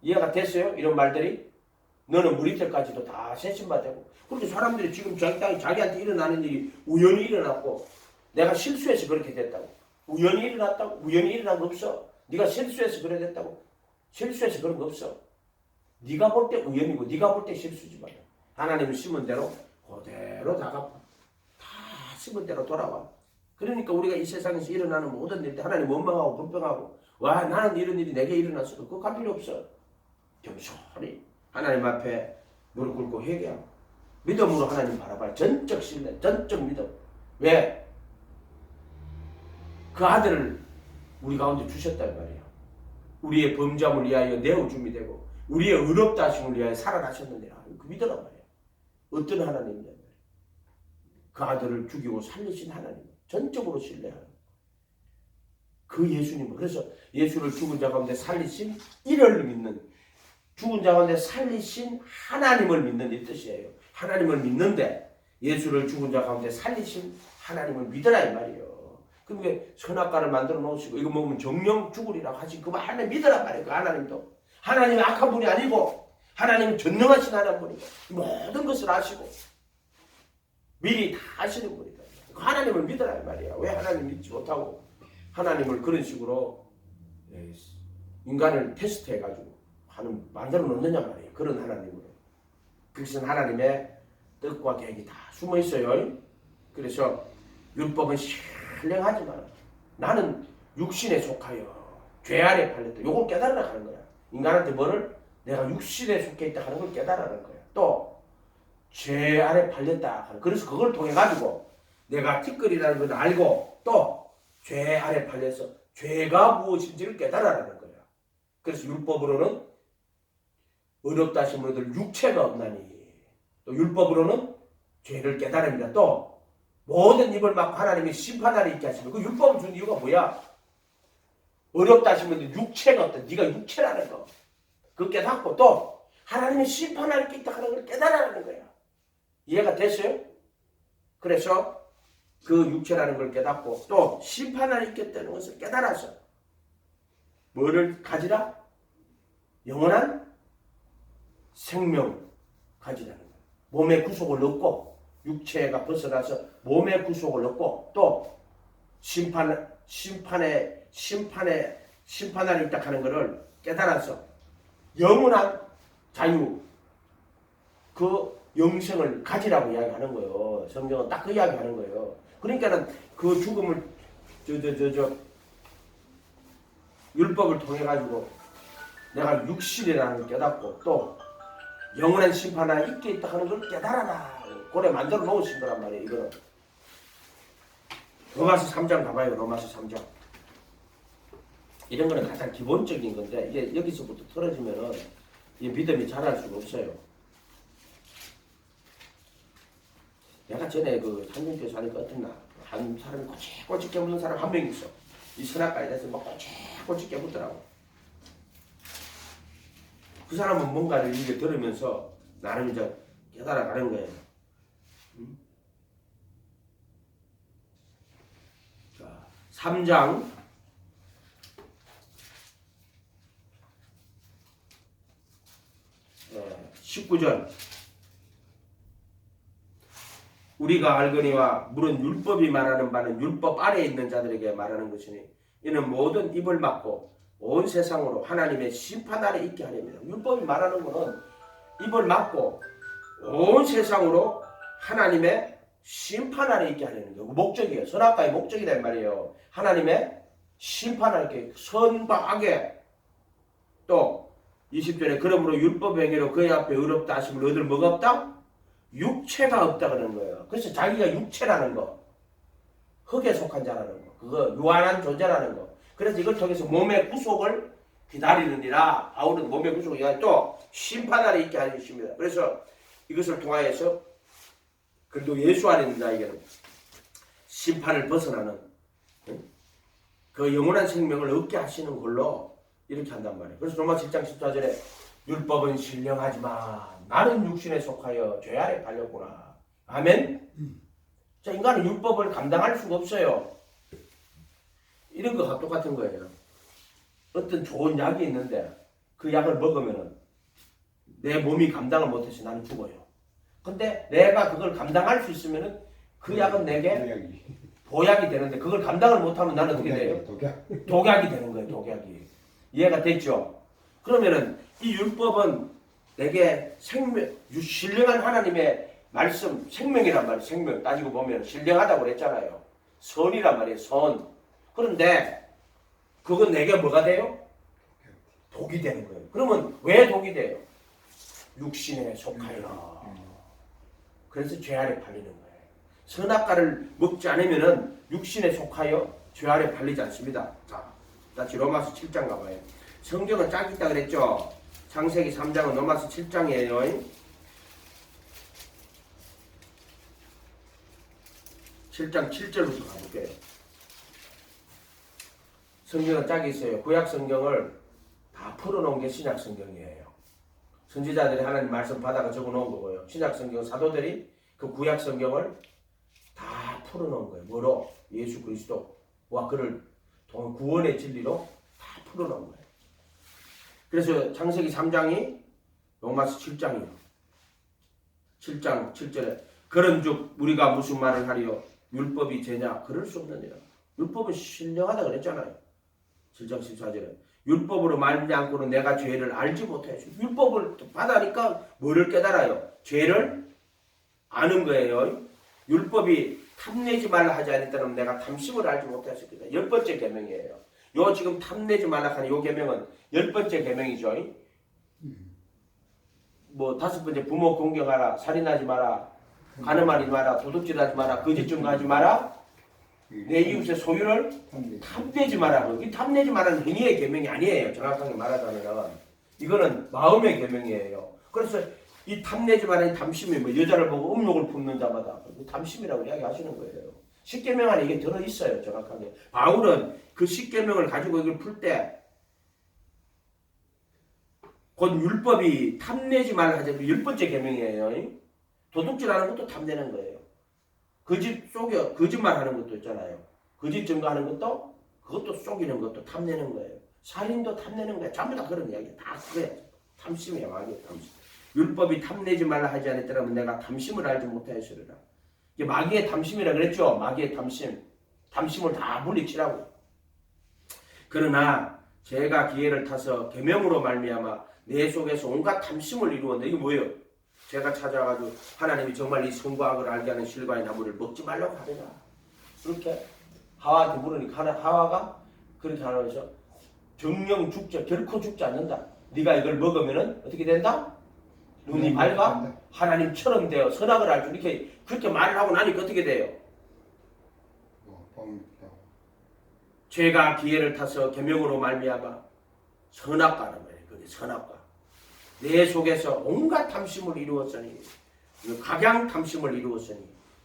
이해가 됐어요? 이런 말들이? 너는 무리들까지도 다 세심받고. 그렇게 사람들이 지금 자기한테 일어나는 일이 우연히 일어났고, 내가 실수해서 그렇게 됐다고. 우연히 일어났다고? 우연히 일어난 거 없어. 네가 실수해서 그래 됐다고? 실수해서 그런 거 없어. 네가 볼 때 우연이고 네가 볼 때 실수지만 하나님은 심은 대로 그대로 다 심은 대로 돌아와. 그러니까 우리가 이 세상에서 일어나는 모든 일들 하나님 원망하고 불평하고 와 나는 이런 일이 내게 일어났어. 그거 갈 필요 없어. 겸손히 하나님 앞에 무릎 꿇고 회개하고 믿음으로 하나님 바라봐. 전적 신뢰, 전적 믿음. 왜? 그 아들을 우리 가운데 주셨단 말이에요. 우리의 범죄함을 위하여 내어줌이 되고 우리의 의롭다 하심을 위하여 살아나셨는데 그 믿으란 말이에요. 어떤 하나님이냐 말이에요. 그 아들을 죽이고 살리신 하나님, 전적으로 신뢰하는 그 예수님. 그래서 예수를 죽은 자 가운데 살리신 이를 믿는, 죽은 자 가운데 살리신 하나님을 믿는 이 뜻이에요. 하나님을 믿는데 예수를 죽은 자 가운데 살리신 하나님을 믿으라 이 말이에요. 그러니까 선악과를 만들어 놓으시고 이거 먹으면 정령 죽으리라고 하신 그 하나님 믿으란 말이에요. 그 하나님도 하나님이 악한 분이 아니고 하나님은 전능하신 하나님이고 모든 것을 아시고 미리 다 아시는 분이다. 그 하나님을 믿으라 이 말이야. 왜 하나님 믿지 못하고 하나님을 그런 식으로 인간을 테스트해가지고 만들어 놓느냐 말이에요. 그런 하나님으로. 그것은 하나님의 뜻과 계획이 다 숨어 있어요. 그래서 율법은 신령하지만 나는 육신에 속하여 죄 아래 팔렸다. 요걸 깨달으라 하는 거야. 인간한테 뭐를? 내가 육신에 속해 있다 하는 걸 깨달으라는 거야. 또 죄 아래 팔렸다 하는. 그래서 그걸 통해 가지고 내가 티끌이라는 걸 알고 또 죄 아래 팔려서 죄가 무엇인지를 깨달으라는 거야. 그래서 율법으로는 의롭다 하신 분들 육체가 없나니 또 율법으로는 죄를 깨달습니다. 또 모든 입을 막고 하나님이 심판하리 있게 하시면 그 율법을 준 이유가 뭐야? 어렵다 하시면 육체가 없다. 네가 육체라는 거. 그거 깨닫고 또 하나님이 심판할 게 있다 하는 걸 깨달으라는 거야. 이해가 됐어요? 그래서 그 육체라는 걸 깨닫고 또 심판할 있겠다는 것을 깨달아서 뭐를 가지라? 영원한 생명 가지라는 거야. 몸의 구속을 얻고 육체가 벗어나서 몸의 구속을 얻고 또 심판하는 있다 하는 것을 깨달아서 영원한 자유, 그 영생을 가지라고 이야기하는 거예요. 성경은 딱 그 이야기하는 거예요. 그러니까는 그 죽음을 율법을 통해 가지고 내가 육신이라는 걸 깨닫고 또 영원한 심판에 있게 있다 하는 걸 깨달아라. 고래 만들어 놓으신 거란 말이에요. 이거는 로마서 3장 가봐요. 로마서 3장. 이런 거는 가장 기본적인 건데 이게 여기서부터 떨어지면은 이 믿음이 자랄 수가 없어요. 내가 전에 그 한정교회 사니까 어땠나? 한 사람이 꼬치꼬치 깨묻는 사람 한 명 있어. 이 선악과에 대해서 막 꼬치꼬치 깨묻더라고. 그 사람은 뭔가를 이렇게 들으면서 나름 이제 깨달아가는 거예요. 자, 3장 19절. 우리가 알거니와 물은 율법이 말하는 바는 율법 아래에 있는 자들에게 말하는 것이니 이는 모든 입을 막고 온 세상으로 하나님의 심판 아래 있게 하렵니다. 율법이 말하는 것은 입을 막고 온 세상으로 하나님의 심판 아래 있게 하려는 거. 목적이에요. 선악과의 목적이란 말이에요. 하나님의 심판할 게 선과 악에 또 20절에 그러므로 율법 행위로 그의 앞에 의롭다 하심을 얻을 뭐가 없다? 육체가 없다 그러는 거예요. 그래서 자기가 육체라는 거, 흙에 속한 자라는 거, 그거 유한한 존재라는 거. 그래서 이걸 통해서 몸의 구속을 기다리느니라. 바울은 몸의 구속을 기다리고 또 심판하러 있게 하십니다. 그래서 이것을 통하여서 그래도 예수 안에 있는 자에게는 심판을 벗어나는 그 영원한 생명을 얻게 하시는 걸로 이렇게 한단 말이에요. 그래서 로마 7장 14절에 율법은 신령하지만 나는 육신에 속하여 죄 아래 팔렸구나. 아멘? 자, 인간은 율법을 감당할 수가 없어요. 이런 거가 똑같은 거예요. 어떤 좋은 약이 있는데 그 약을 먹으면은 내 몸이 감당을 못해서 나는 죽어요. 근데 내가 그걸 감당할 수 있으면은 그 약은 내게 보약이 되는데 그걸 감당을 못하면 나는 어떻게 돼요? 독약이 되는 거예요. 독약이. 이해가 됐죠? 그러면은 이 율법은 내게 생명, 신령한 하나님의 말씀, 생명이란 말이에요. 생명 따지고 보면 신령하다고 그랬잖아요. 선이란 말이에요. 선. 그런데 그건 내게 뭐가 돼요? 독이 되는 거예요. 그러면 왜 독이 돼요? 육신에 속하여. 그래서 죄 아래 팔리는 거예요. 선악과를 먹지 않으면은 육신에 속하여 죄 아래 팔리지 않습니다. 자, 다시 로마서 7장 가봐요. 성경은 짝 있다 그랬죠? 창세기 3장은 로마서 7장이에요. 7장 7절부터 가볼게요. 성경은 짝이 있어요. 구약 성경을 다 풀어놓은 게 신약 성경이에요. 선지자들이 하나님 말씀 받아가 적어놓은 거고요. 신약 성경 사도들이 그 구약 성경을 다 풀어놓은 거예요. 뭐로? 예수 그리스도와 그를 구원의 진리로 다 풀어놓은 거예요. 그래서 창세기 3장이 로마서 7장이에요. 7장 7절에 그런즉 우리가 무슨 말을 하리요? 율법이 죄냐? 그럴 수 없느니라. 율법은 신령하다 그랬잖아요. 7장 14절에 율법으로 말지 않고는 내가 죄를 알지 못해요. 율법을 받으니까 뭐를 깨달아요? 죄를 아는 거예요. 율법이 탐내지 말라 하지 않았다면 내가 탐심을 알지 못했습니다. 10번째 계명이에요. 요 지금 탐내지 말라 하는 요 계명은 10번째 계명이죠. 뭐 5번째 부모 공경하라, 살인하지 마라, 간음하지 마라, 도둑질하지 마라, 거짓 증거하지 마라, 내 이웃의 소유를 탐내지 마라. 이 탐내지 말라는 행위의 계명이 아니에요. 정확하게 말하자면 이거는 마음의 계명이에요. 그래서 이 탐내지 말라는 탐심이 뭐 여자를 보고 음욕을 품는 자마다 탐심이라고 이야기하시는 거예요. 십계명 안에 이게 들어 있어요. 정확하게. 바울은 그 십계명을 가지고 이걸 풀 때 곧 율법이 탐내지 말라 하죠. 10번째 계명이에요. 도둑질하는 것도 탐내는 거예요. 거짓말하는 것도 있잖아요. 거짓 증거하는 것도 그것도 속이는 것도 탐내는 거예요. 살인도 탐내는 거예요. 전부 다 그런 이야기. 다 그래. 탐심이야, 마귀의 탐심. 율법이 탐내지 말라 하지 않았더라면 내가 탐심을 알지 못하였으리라. 이게 마귀의 탐심이라 그랬죠. 마귀의 탐심. 탐심을 다 물리치라고. 그러나 제가 기회를 타서 계명으로 말미암아 내 속에서 온갖 탐심을 이루었는데 이게 뭐예요? 제가 찾아가지고 하나님이 정말 이 선과 악을 알게 하는 실과의 나무를 먹지 말라고 하더라. 그렇게 하와한테 물으니까 하와가 그렇게 하면서 정령 죽자, 결코 죽지 않는다. 네가 이걸 먹으면은 어떻게 된다? 눈이 밝아 하나님처럼 되어 선악을 알 줄 이렇게 그렇게 말을 하고 나니까 어떻게 돼요? 죄가 기회를 타서 계명으로 말미암아 선악과는 말이에요. 그게 선악과. 내 속에서 온갖 탐심을 이루었으니 각양 탐심을 이루었으니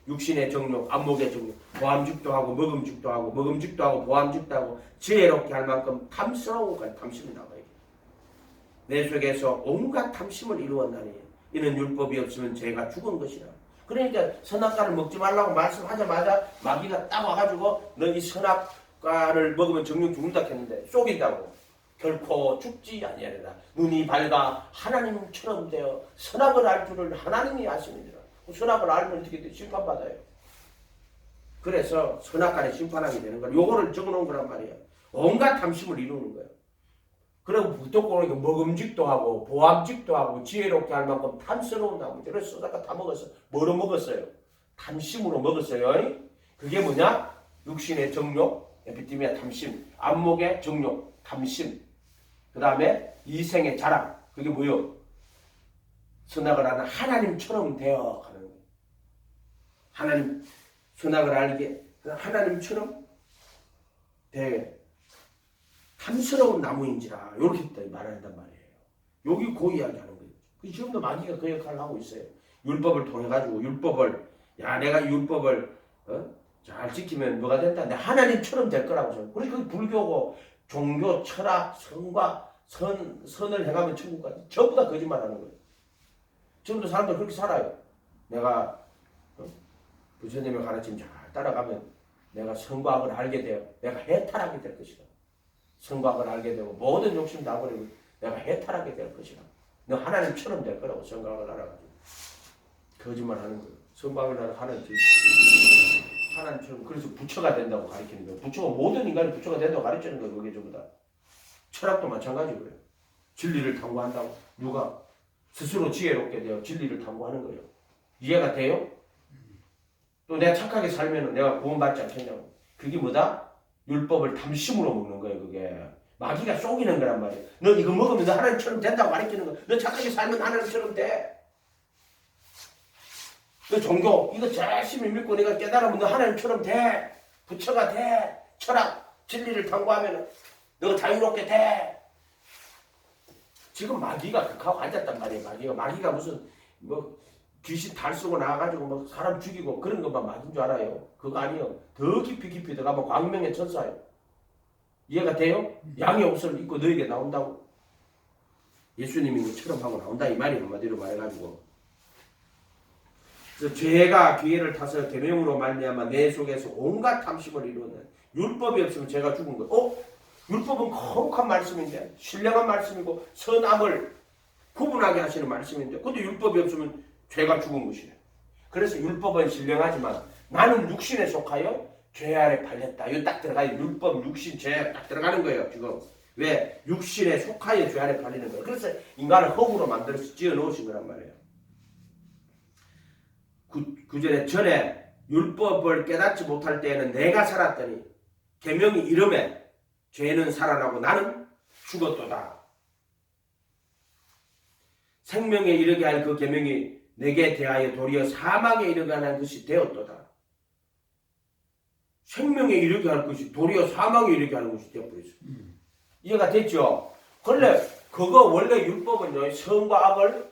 육신의 정욕, 안목의 정욕, 보암죽도 하고 먹음죽도 하고 먹음죽도 하고 보암죽도 하고 지혜롭게 할 만큼 탐스러운 탐심이 나와요. 내 속에서 온갖 탐심을 이루었나니 이는 율법이 없으면 죄가 죽은 것이라. 그러니까 선악과를 먹지 말라고 말씀하자마자 마귀가 딱 와가지고 너 이 선악과를 먹으면 정령 죽는다 했는데 속인다고. 결코 죽지 아니하리라. 눈이 밝아 하나님처럼 되어 선악을 알 줄을 하나님이 아시느니라. 선악을 알면 어떻게 돼? 심판받아요. 그래서 선악간에 심판하게 되는 거야. 요거를 적어놓은 거란 말이에요. 온갖 탐심을 이루는 거예요. 그리고 무조건 먹음직도 하고 보암직도 하고 지혜롭게 할 만큼 탐스러운 나무. 그래서 선악과 다 먹었어. 뭐로 먹었어요? 탐심으로 먹었어요. 그게 뭐냐? 육신의 정욕, 에피티미아 탐심, 안목의 정욕, 탐심. 그 다음에 이생의 자랑, 그게 뭐요? 선악을 하는 하나님처럼 되어 가는 거예요. 하나님 선악을 알게 하나님처럼 되 탐스러운 나무인지라 이렇게 말한단 말이에요. 여기 그 이야기하는 거예요. 지금도 마귀가 그 역할을 하고 있어요. 율법을 통해 가지고 율법을 내가 율법을 잘 지키면 뭐가 된다. 내 하나님처럼 될 거라고 생각. 그러니까 그 불교고 종교, 철학, 선과 선을 행하면 천국 가지. 전부 다 거짓말하는 거예요. 지금도 사람들 그렇게 살아요. 내가 부처님의 가르침 잘 따라가면 내가 선과학을 알게 돼요. 내가 해탈하게 될 것이다. 선과학을 알게 되고 모든 욕심 다 버리고 내가 해탈하게 될 것이다. 너 하나님처럼 될 거라고 선과학을 알아가지고 거짓말하는 거예요. 선과학을 하는 하나님처럼 그래서 부처가 된다고 가르치는 거예요. 부처가 모든 인간이 부처가 된다고 가르치는 거예요. 그게 전부 다. 철학도 마찬가지고요. 진리를 탐구한다고 누가 스스로 지혜롭게 되어 진리를 탐구하는 거예요. 이해가 돼요? 또 내가 착하게 살면 내가 구원받지 않겠냐고. 그게 뭐다? 율법을 탐심으로 먹는 거예요. 그게 마귀가 속이는 거란 말이에요. 너 이거 먹으면 너 하나님처럼 된다고 가르치는 거야. 너 착하게 살면 하나님처럼 돼. 너 종교 이거 열심히 믿고 내가 깨달으면 너 하나님처럼 돼. 부처가 돼. 철학 진리를 탐구하면 너가 자유롭게 돼. 지금 마귀가 극하고 앉았단 말이에요. 마귀가 무슨 뭐 귀신 달 쓰고 나와가지고 뭐 사람 죽이고 그런 것만 마귀인 줄 알아요. 그거 아니요. 더 깊이 들어가면 광명의 천사예요. 이해가 돼요? 양의 옷을 입고 너에게 나온다고. 예수님이 이것처럼 하고 나온다 이 말이 한마디로 말해가지고. 그래서 죄가 기회를 타서 계명으로 말미암아 내 속에서 온갖 탐심을 이루는 율법이 없으면 죄가 죽은 거예요. 율법은 거룩한 말씀인데 신령한 말씀이고 선악을 구분하게 하시는 말씀인데 근데 율법이 없으면 죄가 죽은 것이에요. 그래서 율법은 신령하지만 나는 육신에 속하여 죄 아래 팔렸다. 이거 딱 들어가요. 율법, 육신, 죄 딱 들어가는 거예요. 지금 왜? 육신에 속하여 죄 아래 팔리는 거예요. 그래서 인간을 허구로 만들어서 지어 놓으신 거란 말이에요. 구절에 전에 율법을 깨닫지 못할 때에는 내가 살았더니 계명이 이름에 죄는 살아나고 나는 죽었도다. 생명에 이르게 할 그 계명이 내게 대하여 도리어 사망에 이르게 하는 것이 되었도다. 생명에 이르게 할 것이 도리어 사망에 이르게 하는 것이 되어버렸어. 이해가 됐죠? 원래 그거 원래 율법은요 선과 악을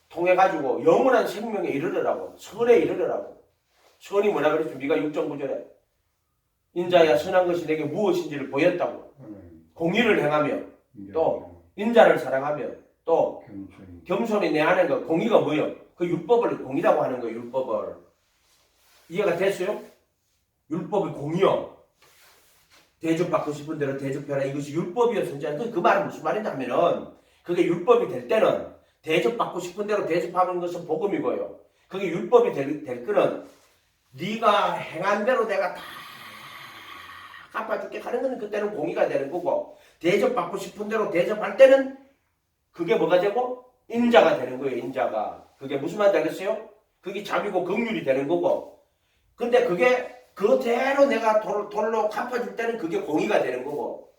통해 가지고 영원한 생명에 이르르라고 선에 이르르라고. 선이 뭐라 그랬죠? 네가 6.9절에 인자야 선한 것이 내게 무엇인지를 보였다고. 공의를 행하며 또 인자를 사랑하며 또 겸손히 내 안에 그 공의가 뭐예요? 그 율법을 공의라고 하는 거예요. 율법을. 이해가 됐어요? 율법이 공의요. 대접받고 싶은 대로 대접해라. 이것이 율법이었는지 그 말은 무슨 말이냐면은 그게 율법이 될 때는 대접받고 싶은 대로 대접하는 것은 복음이고요. 그게 율법이 될 거는 네가 행한 대로 내가 다 갚아줄게 하는 건 그때는 공의가 되는 거고 대접받고 싶은 대로 대접할 때는 그게 뭐가 되고 인자가 되는 거예요. 인자가. 그게 무슨 말인지 알겠어요? 그게 자비고 긍휼이 되는 거고 근데 그게 그대로 내가 돌로 갚아줄 때는 그게 공의가 되는 거고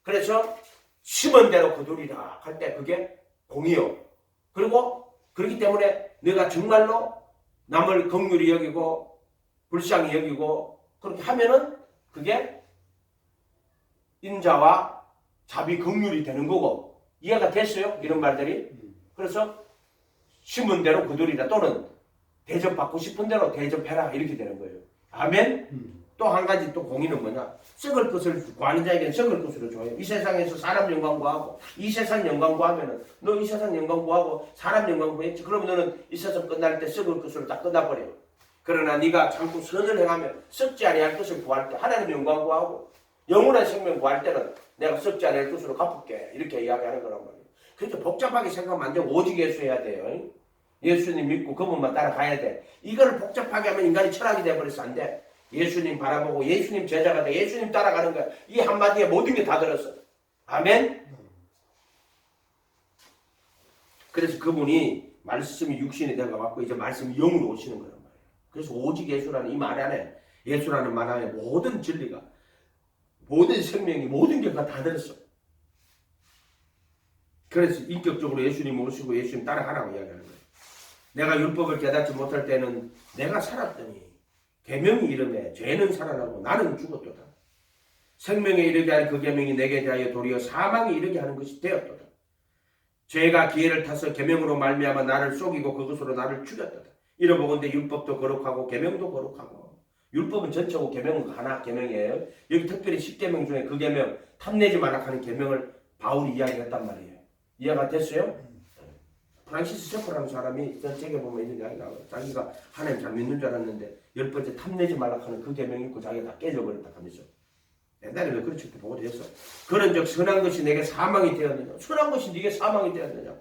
그래서 심은 대로 거두리라 할 때 그게 공의요. 그리고 그렇기 때문에 내가 정말로 남을 긍휼히 여기고 불쌍히 여기고 그렇게 하면은 그게 인자와 자비 긍휼이 되는 거고 이해가 됐어요? 이런 말들이. 그래서 심은 대로 거두리라 또는 대접받고 싶은 대로 대접해라 이렇게 되는 거예요. 아멘? 또 한 가지 또 공의는 뭐냐? 썩을 것을 구하는 자에게는 썩을 것으로 줘요. 이 세상에서 사람 영광 구하고 이 세상 영광 구하면은 너 이 세상 영광 구하고 사람 영광 구했지. 그러면 너는 이 세상 끝날 때 썩을 것으로 다 끝나버려. 그러나 네가 참고 선을 행하며 썩지 아니할 것을 구할 때 하나님 영광 구하고 영원한 생명 구할 때는 내가 썩지 않을 것으로 갚을게. 이렇게 이야기하는 거란 말이에요. 그래서 복잡하게 생각하면 안 되고 오직 예수 해야 돼요. 예수님 믿고 그분만 따라가야 돼. 이거를 복잡하게 하면 인간이 철학이 돼버려서 안 돼. 예수님 바라보고 예수님 제자가 돼. 예수님 따라가는 거야. 이 한마디에 모든 게 다 들었어. 아멘? 그래서 그분이 말씀이 육신이 되어갖고 이제 말씀이 영으로 오시는 거란 말이에요. 그래서 오직 예수라는 이 말 안에 예수라는 말 안에 모든 진리가 모든 생명이 모든 게 다 들었어. 그래서 인격적으로 예수님 모시고 예수님 따라가라고 이야기하는 거예요. 내가 율법을 깨닫지 못할 때는 내가 살았더니 계명이 이름에 죄는 살아나고 나는 죽었도다. 생명에 이르게 하는 그 계명이 내게 대하여 도리어 사망에 이르게 하는 것이 되었도다. 죄가 기회를 타서 계명으로 말미암아 나를 속이고 그것으로 나를 죽였도다. 이러보건대 율법도 거룩하고 계명도 거룩하고. 율법은 전체고 계명은 하나 계명이에요. 여기 특별히 10계명 중에 그 계명 탐내지 말라 하는 계명을 바울이 이야기했단 말이에요. 이해가 됐어요? 프란시스 세포라는 사람이 책에 보면 이런 이야기 나와요. 자기가 하나님 잘 믿는 줄 알았는데 10번째 탐내지 말라 하는 그 계명이 있고 자기가 다 깨져버렸다 하면서 옛날에 왜 그렇게 보고도 했어. 그런즉 선한 것이 내게 사망이 되었느냐. 선한 것이 네게 사망이 되었느냐.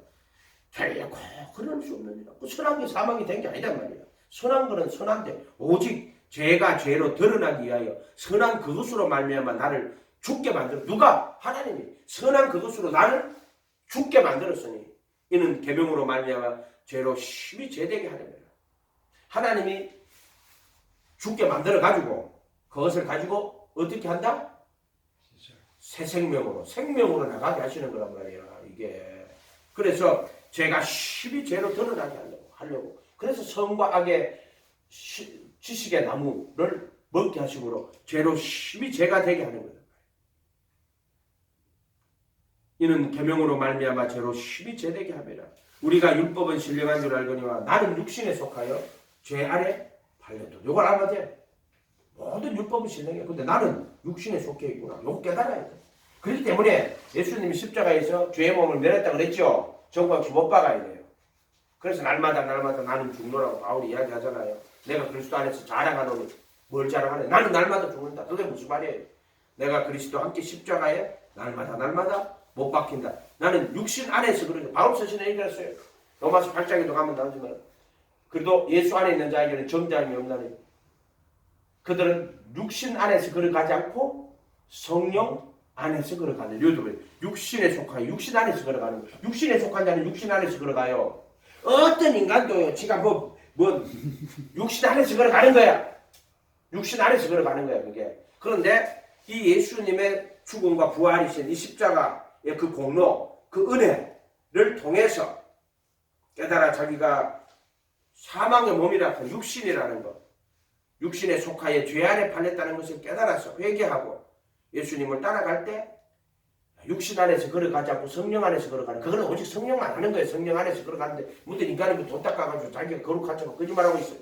결코 그럴 수 없느니라. 그 선한 게 사망이 된 게 아니란 말이야. 선한 거는 선한데 오직 죄가 죄로 드러나기 위하여 선한 그것으로 말미암아 나를 죽게 만들어. 누가? 하나님이 선한 그것으로 나를 죽게 만들었으니 이는 계명으로 말미암아 죄로 심히 죄되게 하려니라. 하나님이 죽게 만들어 가지고 그것을 가지고 어떻게 한다? 새 생명으로 나가게 하시는 거란 말이야. 이게 그래서 죄가 심히 죄로 드러나게 하려고. 그래서 선과 악의 지식의 나무를 먹게 하심으로 죄로 심히 죄가 되게 하는 거다. 이는 계명으로 말미암아 죄로 심히 죄되게 함이라. 우리가 율법은 신령한 줄 알거니와 나는 육신에 속하여 죄 아래 팔렸다. 이걸 알아야 돼. 모든 율법은 신령해. 근데 나는 육신에 속해 있구나. 이거 깨달아야 돼. 그렇기 때문에 예수님이 십자가에서 죄의 몸을 멸했다고 그랬죠. 정확히 못 박아야 돼요. 그래서 날마다 나는 죽노라고 바울이 이야기하잖아요. 내가 그리스도 안에서 자랑하노니 뭘 자랑하네. 나는 날마다 죽는다. 그게 무슨 말이에요? 내가 그리스도와 함께 십자가에 날마다 못 박힌다. 나는 육신 안에서 그러죠. 바울 서신에 얘기했어요. 로마서 8장에도 가면 나오지만 그래도 예수 안에 있는 자에게는 정죄함이 없나니 그들은 육신 안에서 걸어가지 않고 성령 안에서 걸어가는 요즘에 육신에 속하여 육신 안에서 걸어가는 거예요. 육신에 속한 자는 육신 안에서 걸어가요. 어떤 인간도요. 지가 뭐 육신 안에서 걸어가는 거야. 육신 안에서 걸어가는 거야. 그게. 그런데 이 예수님의 죽음과 부활이신 이 십자가의 그 공로, 그 은혜를 통해서 깨달아 자기가 사망의 몸이라는 육신이라는 것, 육신에 속하여 죄 안에 팔렸다는 것을 깨달아서 회개하고 예수님을 따라갈 때 육신 안에서 걸어가지 않고 성령 안에서 걸어가는, 그거는 오직 성령만 하는 거예요. 성령 안에서 걸어가는데 무슨 인간이 돈 닦아가지고 자기가 거룩하자고 거짓말하고 있어요.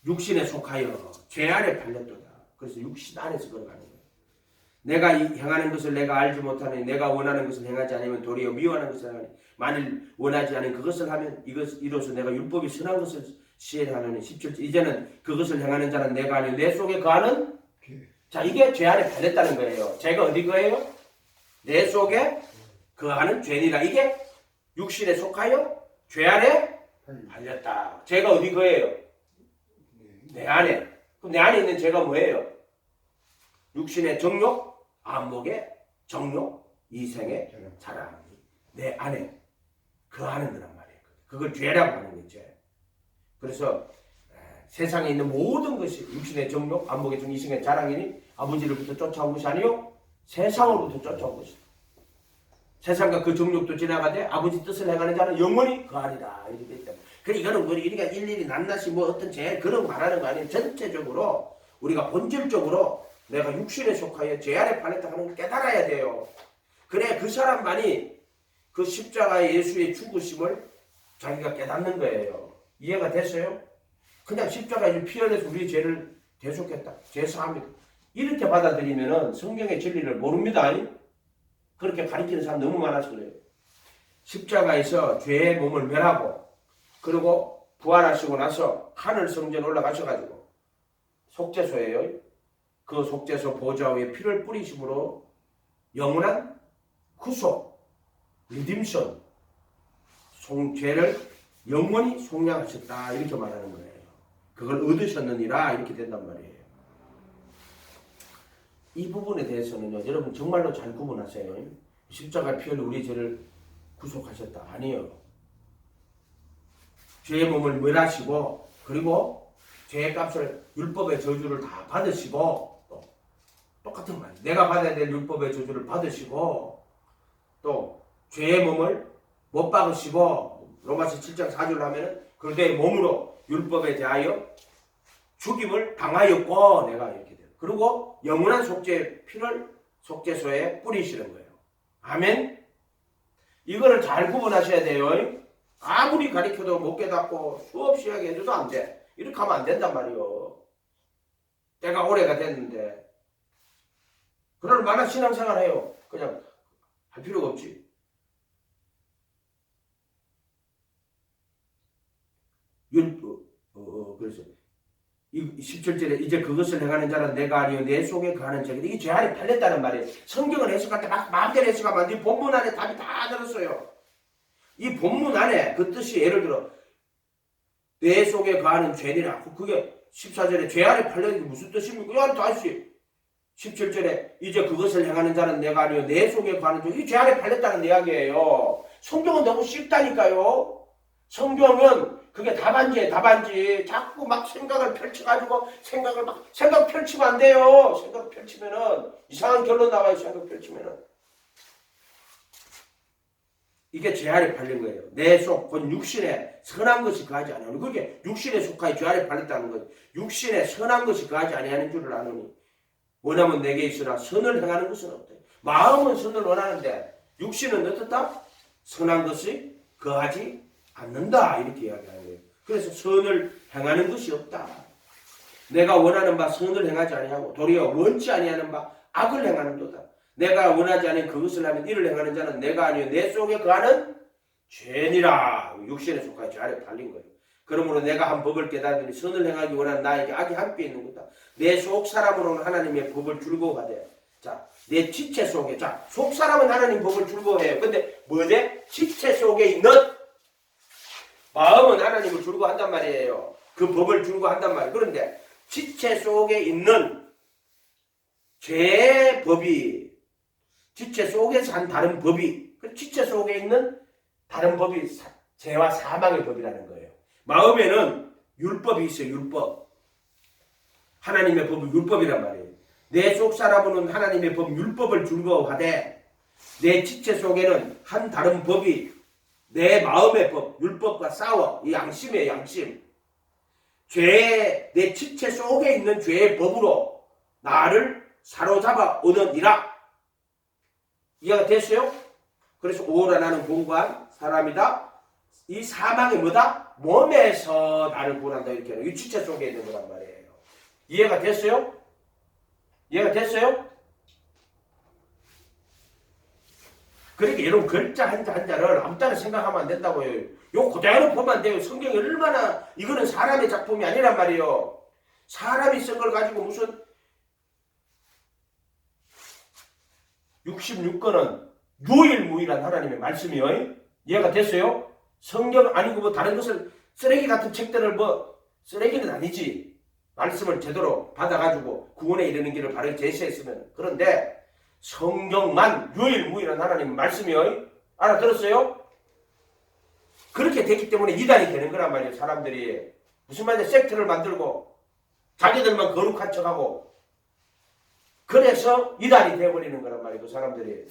육신에 속하여 죄 안에 팔렸도다. 그래서 육신 안에서 걸어가는 거예요. 내가 행하는 것을 내가 알지 못하니 내가 원하는 것을 행하지 않으면 도리어 미워하는 것을 하니 만일 원하지 않은 그것을 하면 이로써 내가 율법이 선한 것을 시행하노니 17절 이제는 그것을 행하는 자는 내가 아니요 내 속에 거하는 자 이게 죄 안에 팔렸다는 거예요. 죄가 어디 거예요? 내 속에 거하는 죄니라. 이게 육신에 속하여 죄 안에 팔렸다. 죄가 어디 거예요? 내 안에. 그럼 내 안에 있는 죄가 뭐예요? 육신의 정욕, 안목의 정욕, 이생의 자랑. 내 안에 거하는 거란 말이에요. 그걸 죄라고 하는 거죠. 그래서 세상에 있는 모든 것이 육신의 정욕, 안목의 정욕, 이생의 자랑이니 아버지로부터 쫓아온 것이 아니요 세상으로부터 쫓아온 것이다. 세상과 그 정욕도 지나가되 아버지 뜻을 행하는 자는 영원히 거하리라. 이렇게 돼 있다. 그러니까 이거는 우리가 일일이 낱낱이 뭐 어떤 죄 그런 거 말하는 거 아니에요. 전체적으로 우리가 본질적으로 내가 육신에 속하여 죄 안에 팔렸다 하는 걸 깨달아야 돼요. 그래 그 사람만이 그 십자가의 예수의 죽으심을 자기가 깨닫는 거예요. 이해가 됐어요? 그냥 십자가에 피 흘려서 우리 죄를 대속했다. 죄사합니다. 이렇게 받아들이면은 성경의 진리를 모릅니다. 그렇게 가리키는 사람 너무 많아서 그래요. 십자가에서 죄의 몸을 멸하고 그리고 부활하시고 나서 하늘 성전 올라가셔가지고 속죄소예요. 그 속죄소 보좌 위에 피를 뿌리심으로 영원한 구속, 리딤션, 죄를 영원히 속량하셨다 이렇게 말하는 거예요. 그걸 얻으셨느니라 이렇게 된단 말이에요. 이 부분에 대해서는요, 여러분 정말로 잘 구분하세요. 십자가 피 흘려 우리 죄를 구속하셨다. 아니에요. 죄의 몸을 멸하시고 그리고 죄의 값을 율법의 저주를 다 받으시고 똑같은 말. 내가 받아야 될 율법의 저주를 받으시고 또 죄의 몸을 못 박으시고 로마서 7장 4절로 하면은 그들의 몸으로 율법에 대하여 죽임을 당하였고 내가 이렇게 돼요. 그리고 영원한 속죄의 피를 속죄소에 뿌리시는 거예요. 아멘. 이거를 잘 구분하셔야 돼요. 아무리 가르쳐도 못 깨닫고 수없이 이야기해줘도 안 돼. 이렇게 하면 안 된단 말이요. 때가 오래가 됐는데 그럴 만한 신앙생활 해요. 그냥 할 필요가 없지. 그래서 이 17절에 이제 그것을 행하는 자는 내가 아니요 내 속에 거하는 자이다. 이게 죄 안에 팔렸다는 말이에요. 성경을 해석할 때 막 마음대로 해석하면 안 돼. 본문 안에 답이 다 들었어요. 이 본문 안에 그 뜻이 예를 들어 내 속에 거하는 죄니라. 그게 14절에 죄 안에 팔렸는 게 무슨 뜻입니까? 이 안에 다시 17절에 이제 그것을 행하는 자는 내가 아니요 내 속에 거하는 죄. 이 죄 안에 팔렸다는 이야기예요. 성경은 너무 쉽다니까요. 성경은 그게 답안지에 답안지. 자꾸 막 생각을 펼쳐가지고 생각 펼치면 안 돼요. 생각 펼치면은 이상한 결론 나와요. 생각 펼치면은 이게 죄 아래 팔린 거예요. 내 속, 곧 육신에 선한 것이 거하지 아니하니. 그게 육신에 속하여 죄 아래 팔렸다는 거예요. 육신에 선한 것이 거하지 아니하는 줄을 아노니 원하면 내게 있으나 선을 행하는 것은 없다. 마음은 선을 원하는데 육신은 어떻다? 선한 것이 거하지 않는다. 이렇게 이야기하는 거예요. 그래서 선을 행하는 것이 없다. 내가 원하는 바 선을 행하지 아니하고 도리어 원치 아니하는 바 악을 행하는도다. 내가 원하지 않은 그것을 하면 이를 행하는 자는 내가 아니요 내 속에 거하는 죄니라. 육신에 속하여 죄 아래 팔린 거예요. 그러므로 내가 한 법을 깨달으니 선을 행하기 원하는 나에게 악이 함께 있는 거다. 내 속 사람으로는 하나님의 법을 즐거워하되 자, 내 지체 속에 자, 속 사람은 하나님 법을 즐거워해요. 근데 뭐지? 지체 속에 있는 마음은 하나님을 즐거워한단 말이에요. 그 법을 즐거워한단 말이에요. 그런데 지체 속에 있는 죄의 법이 지체 속에서 한 다른 법이 그 지체 속에 있는 다른 법이 죄와 사망의 법이라는 거예요. 마음에는 율법이 있어요. 율법. 하나님의 법은 율법이란 말이에요. 내 속 사람은 하나님의 법 율법을 즐거워하되 내 지체 속에는 한 다른 법이 내 마음의 법 율법과 싸워. 이 양심이에요. 양심. 죄의 내 지체 속에 있는 죄의 법으로 나를 사로잡아 오느니라. 이해가 됐어요? 그래서 오라 나는 공고한 사람이다. 이 사망이 뭐다? 몸에서 나를 구원한다. 이렇게 하는 이 지체 속에 있는 거란 말이에요. 이해가 됐어요? 이해가 됐어요? 그러니까 여러분 글자 한자를 아무 따라 생각하면 안 된다고요. 요 그대로 보면 안 돼요. 성경이 얼마나 이거는 사람의 작품이 아니란 말이에요. 사람이 쓴 걸 가지고 무슨 66권은 유일무이란 하나님의 말씀이요. 이해가 됐어요? 성경 아니고 뭐 다른 것을 쓰레기 같은 책들을 뭐 쓰레기는 아니지. 말씀을 제대로 받아가지고 구원에 이르는 길을 바르게 제시했으면. 그런데 성경만 유일무이란 하나님의 말씀이요. 알아들었어요? 그렇게 됐기 때문에 이단이 되는 거란 말이에요. 사람들이 무슨 말이냐 섹트를 만들고 자기들만 거룩한 척하고 그래서 이단이 되어버리는 거란 말이에요. 그 사람들이.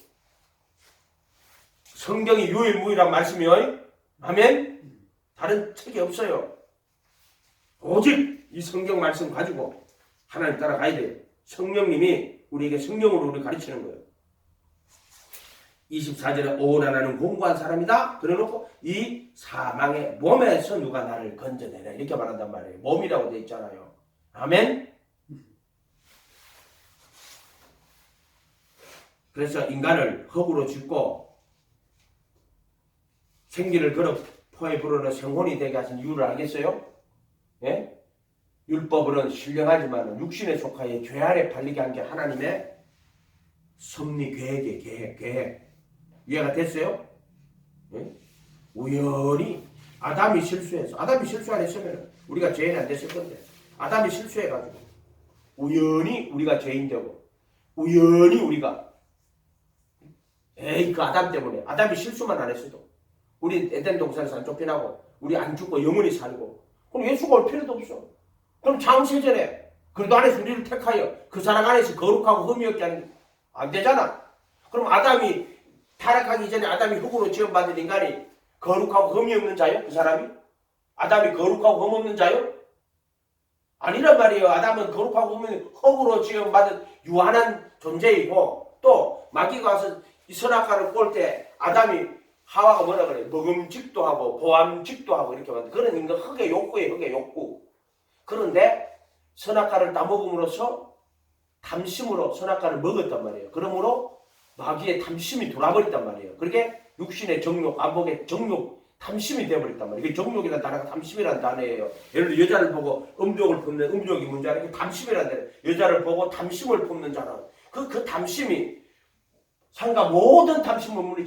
성경이 유일무이란 말씀이요. 아멘. 다른 책이 없어요. 오직 이 성경 말씀 가지고 하나님 따라가야 돼요. 성령님이 우리에게 성령으로 우리 가르치는 거예요. 24절에 오라 나는 공고한 사람이다. 그래놓고 이 사망의 몸에서 누가 나를 건져내라. 이렇게 말한단 말이에요. 몸이라고 되어 있잖아요. 아멘. 그래서 인간을 흙으로 짓고 생기를 걸어 포에 불어넣어 생혼이 되게 하신 이유를 알겠어요? 예? 율법으로는 신령하지만 육신에 속하여 죄 아래 팔리게 한 게 하나님의 섭리 계획의 계획. 이해가 됐어요? 예? 우연히 아담이 실수해서 아담이 실수 안 했으면 우리가 죄인 안 됐을 건데 아담이 실수해가지고 우연히 우리가 죄인 되고 우연히 우리가 그 아담 때문에 아담이 실수만 안 했어도 우리 에덴 동산에서 안 쫓겨나고 우리 안 죽고 영원히 살고 그럼 예수가 올 필요도 없어. 그럼 창세전에 그래도 안에서 우리를 택하여 그 사랑 안에서 거룩하고 흠이 없게 하는 안 되잖아. 그럼 아담이 타락하기 전에 아담이 흙으로 지음받은 인간이 거룩하고 흠이 없는 자요? 그 사람이? 아담이 거룩하고 흠 없는 자요? 아니란 말이에요. 아담은 거룩하고 흙으로 지음받은 유한한 존재이고, 또 마귀가 와서 이 선악과를 꼴 때 아담이 하와가 뭐라 그래? 먹음직도 하고 보암직도 하고 이렇게 만든 그런 인간 흙의 욕구예요. 흙의 욕구. 그런데 선악과를 따먹음으로써 탐심으로 선악과를 먹었단 말이에요. 그러므로 마귀의 탐심이 돌아버렸단 말이에요. 그렇게 육신의 정욕, 안목의 정욕, 탐심이 되어버렸단 말이에요. 이게 정욕이라는 단어가 탐심이라는 단어예요. 예를 들어 여자를 보고 음욕을 품는 음욕이 문제는 게 탐심이라는 단어예요. 여자를 보고 탐심을 품는 자는 그 탐심이 상가 모든 탐심을 물리쳐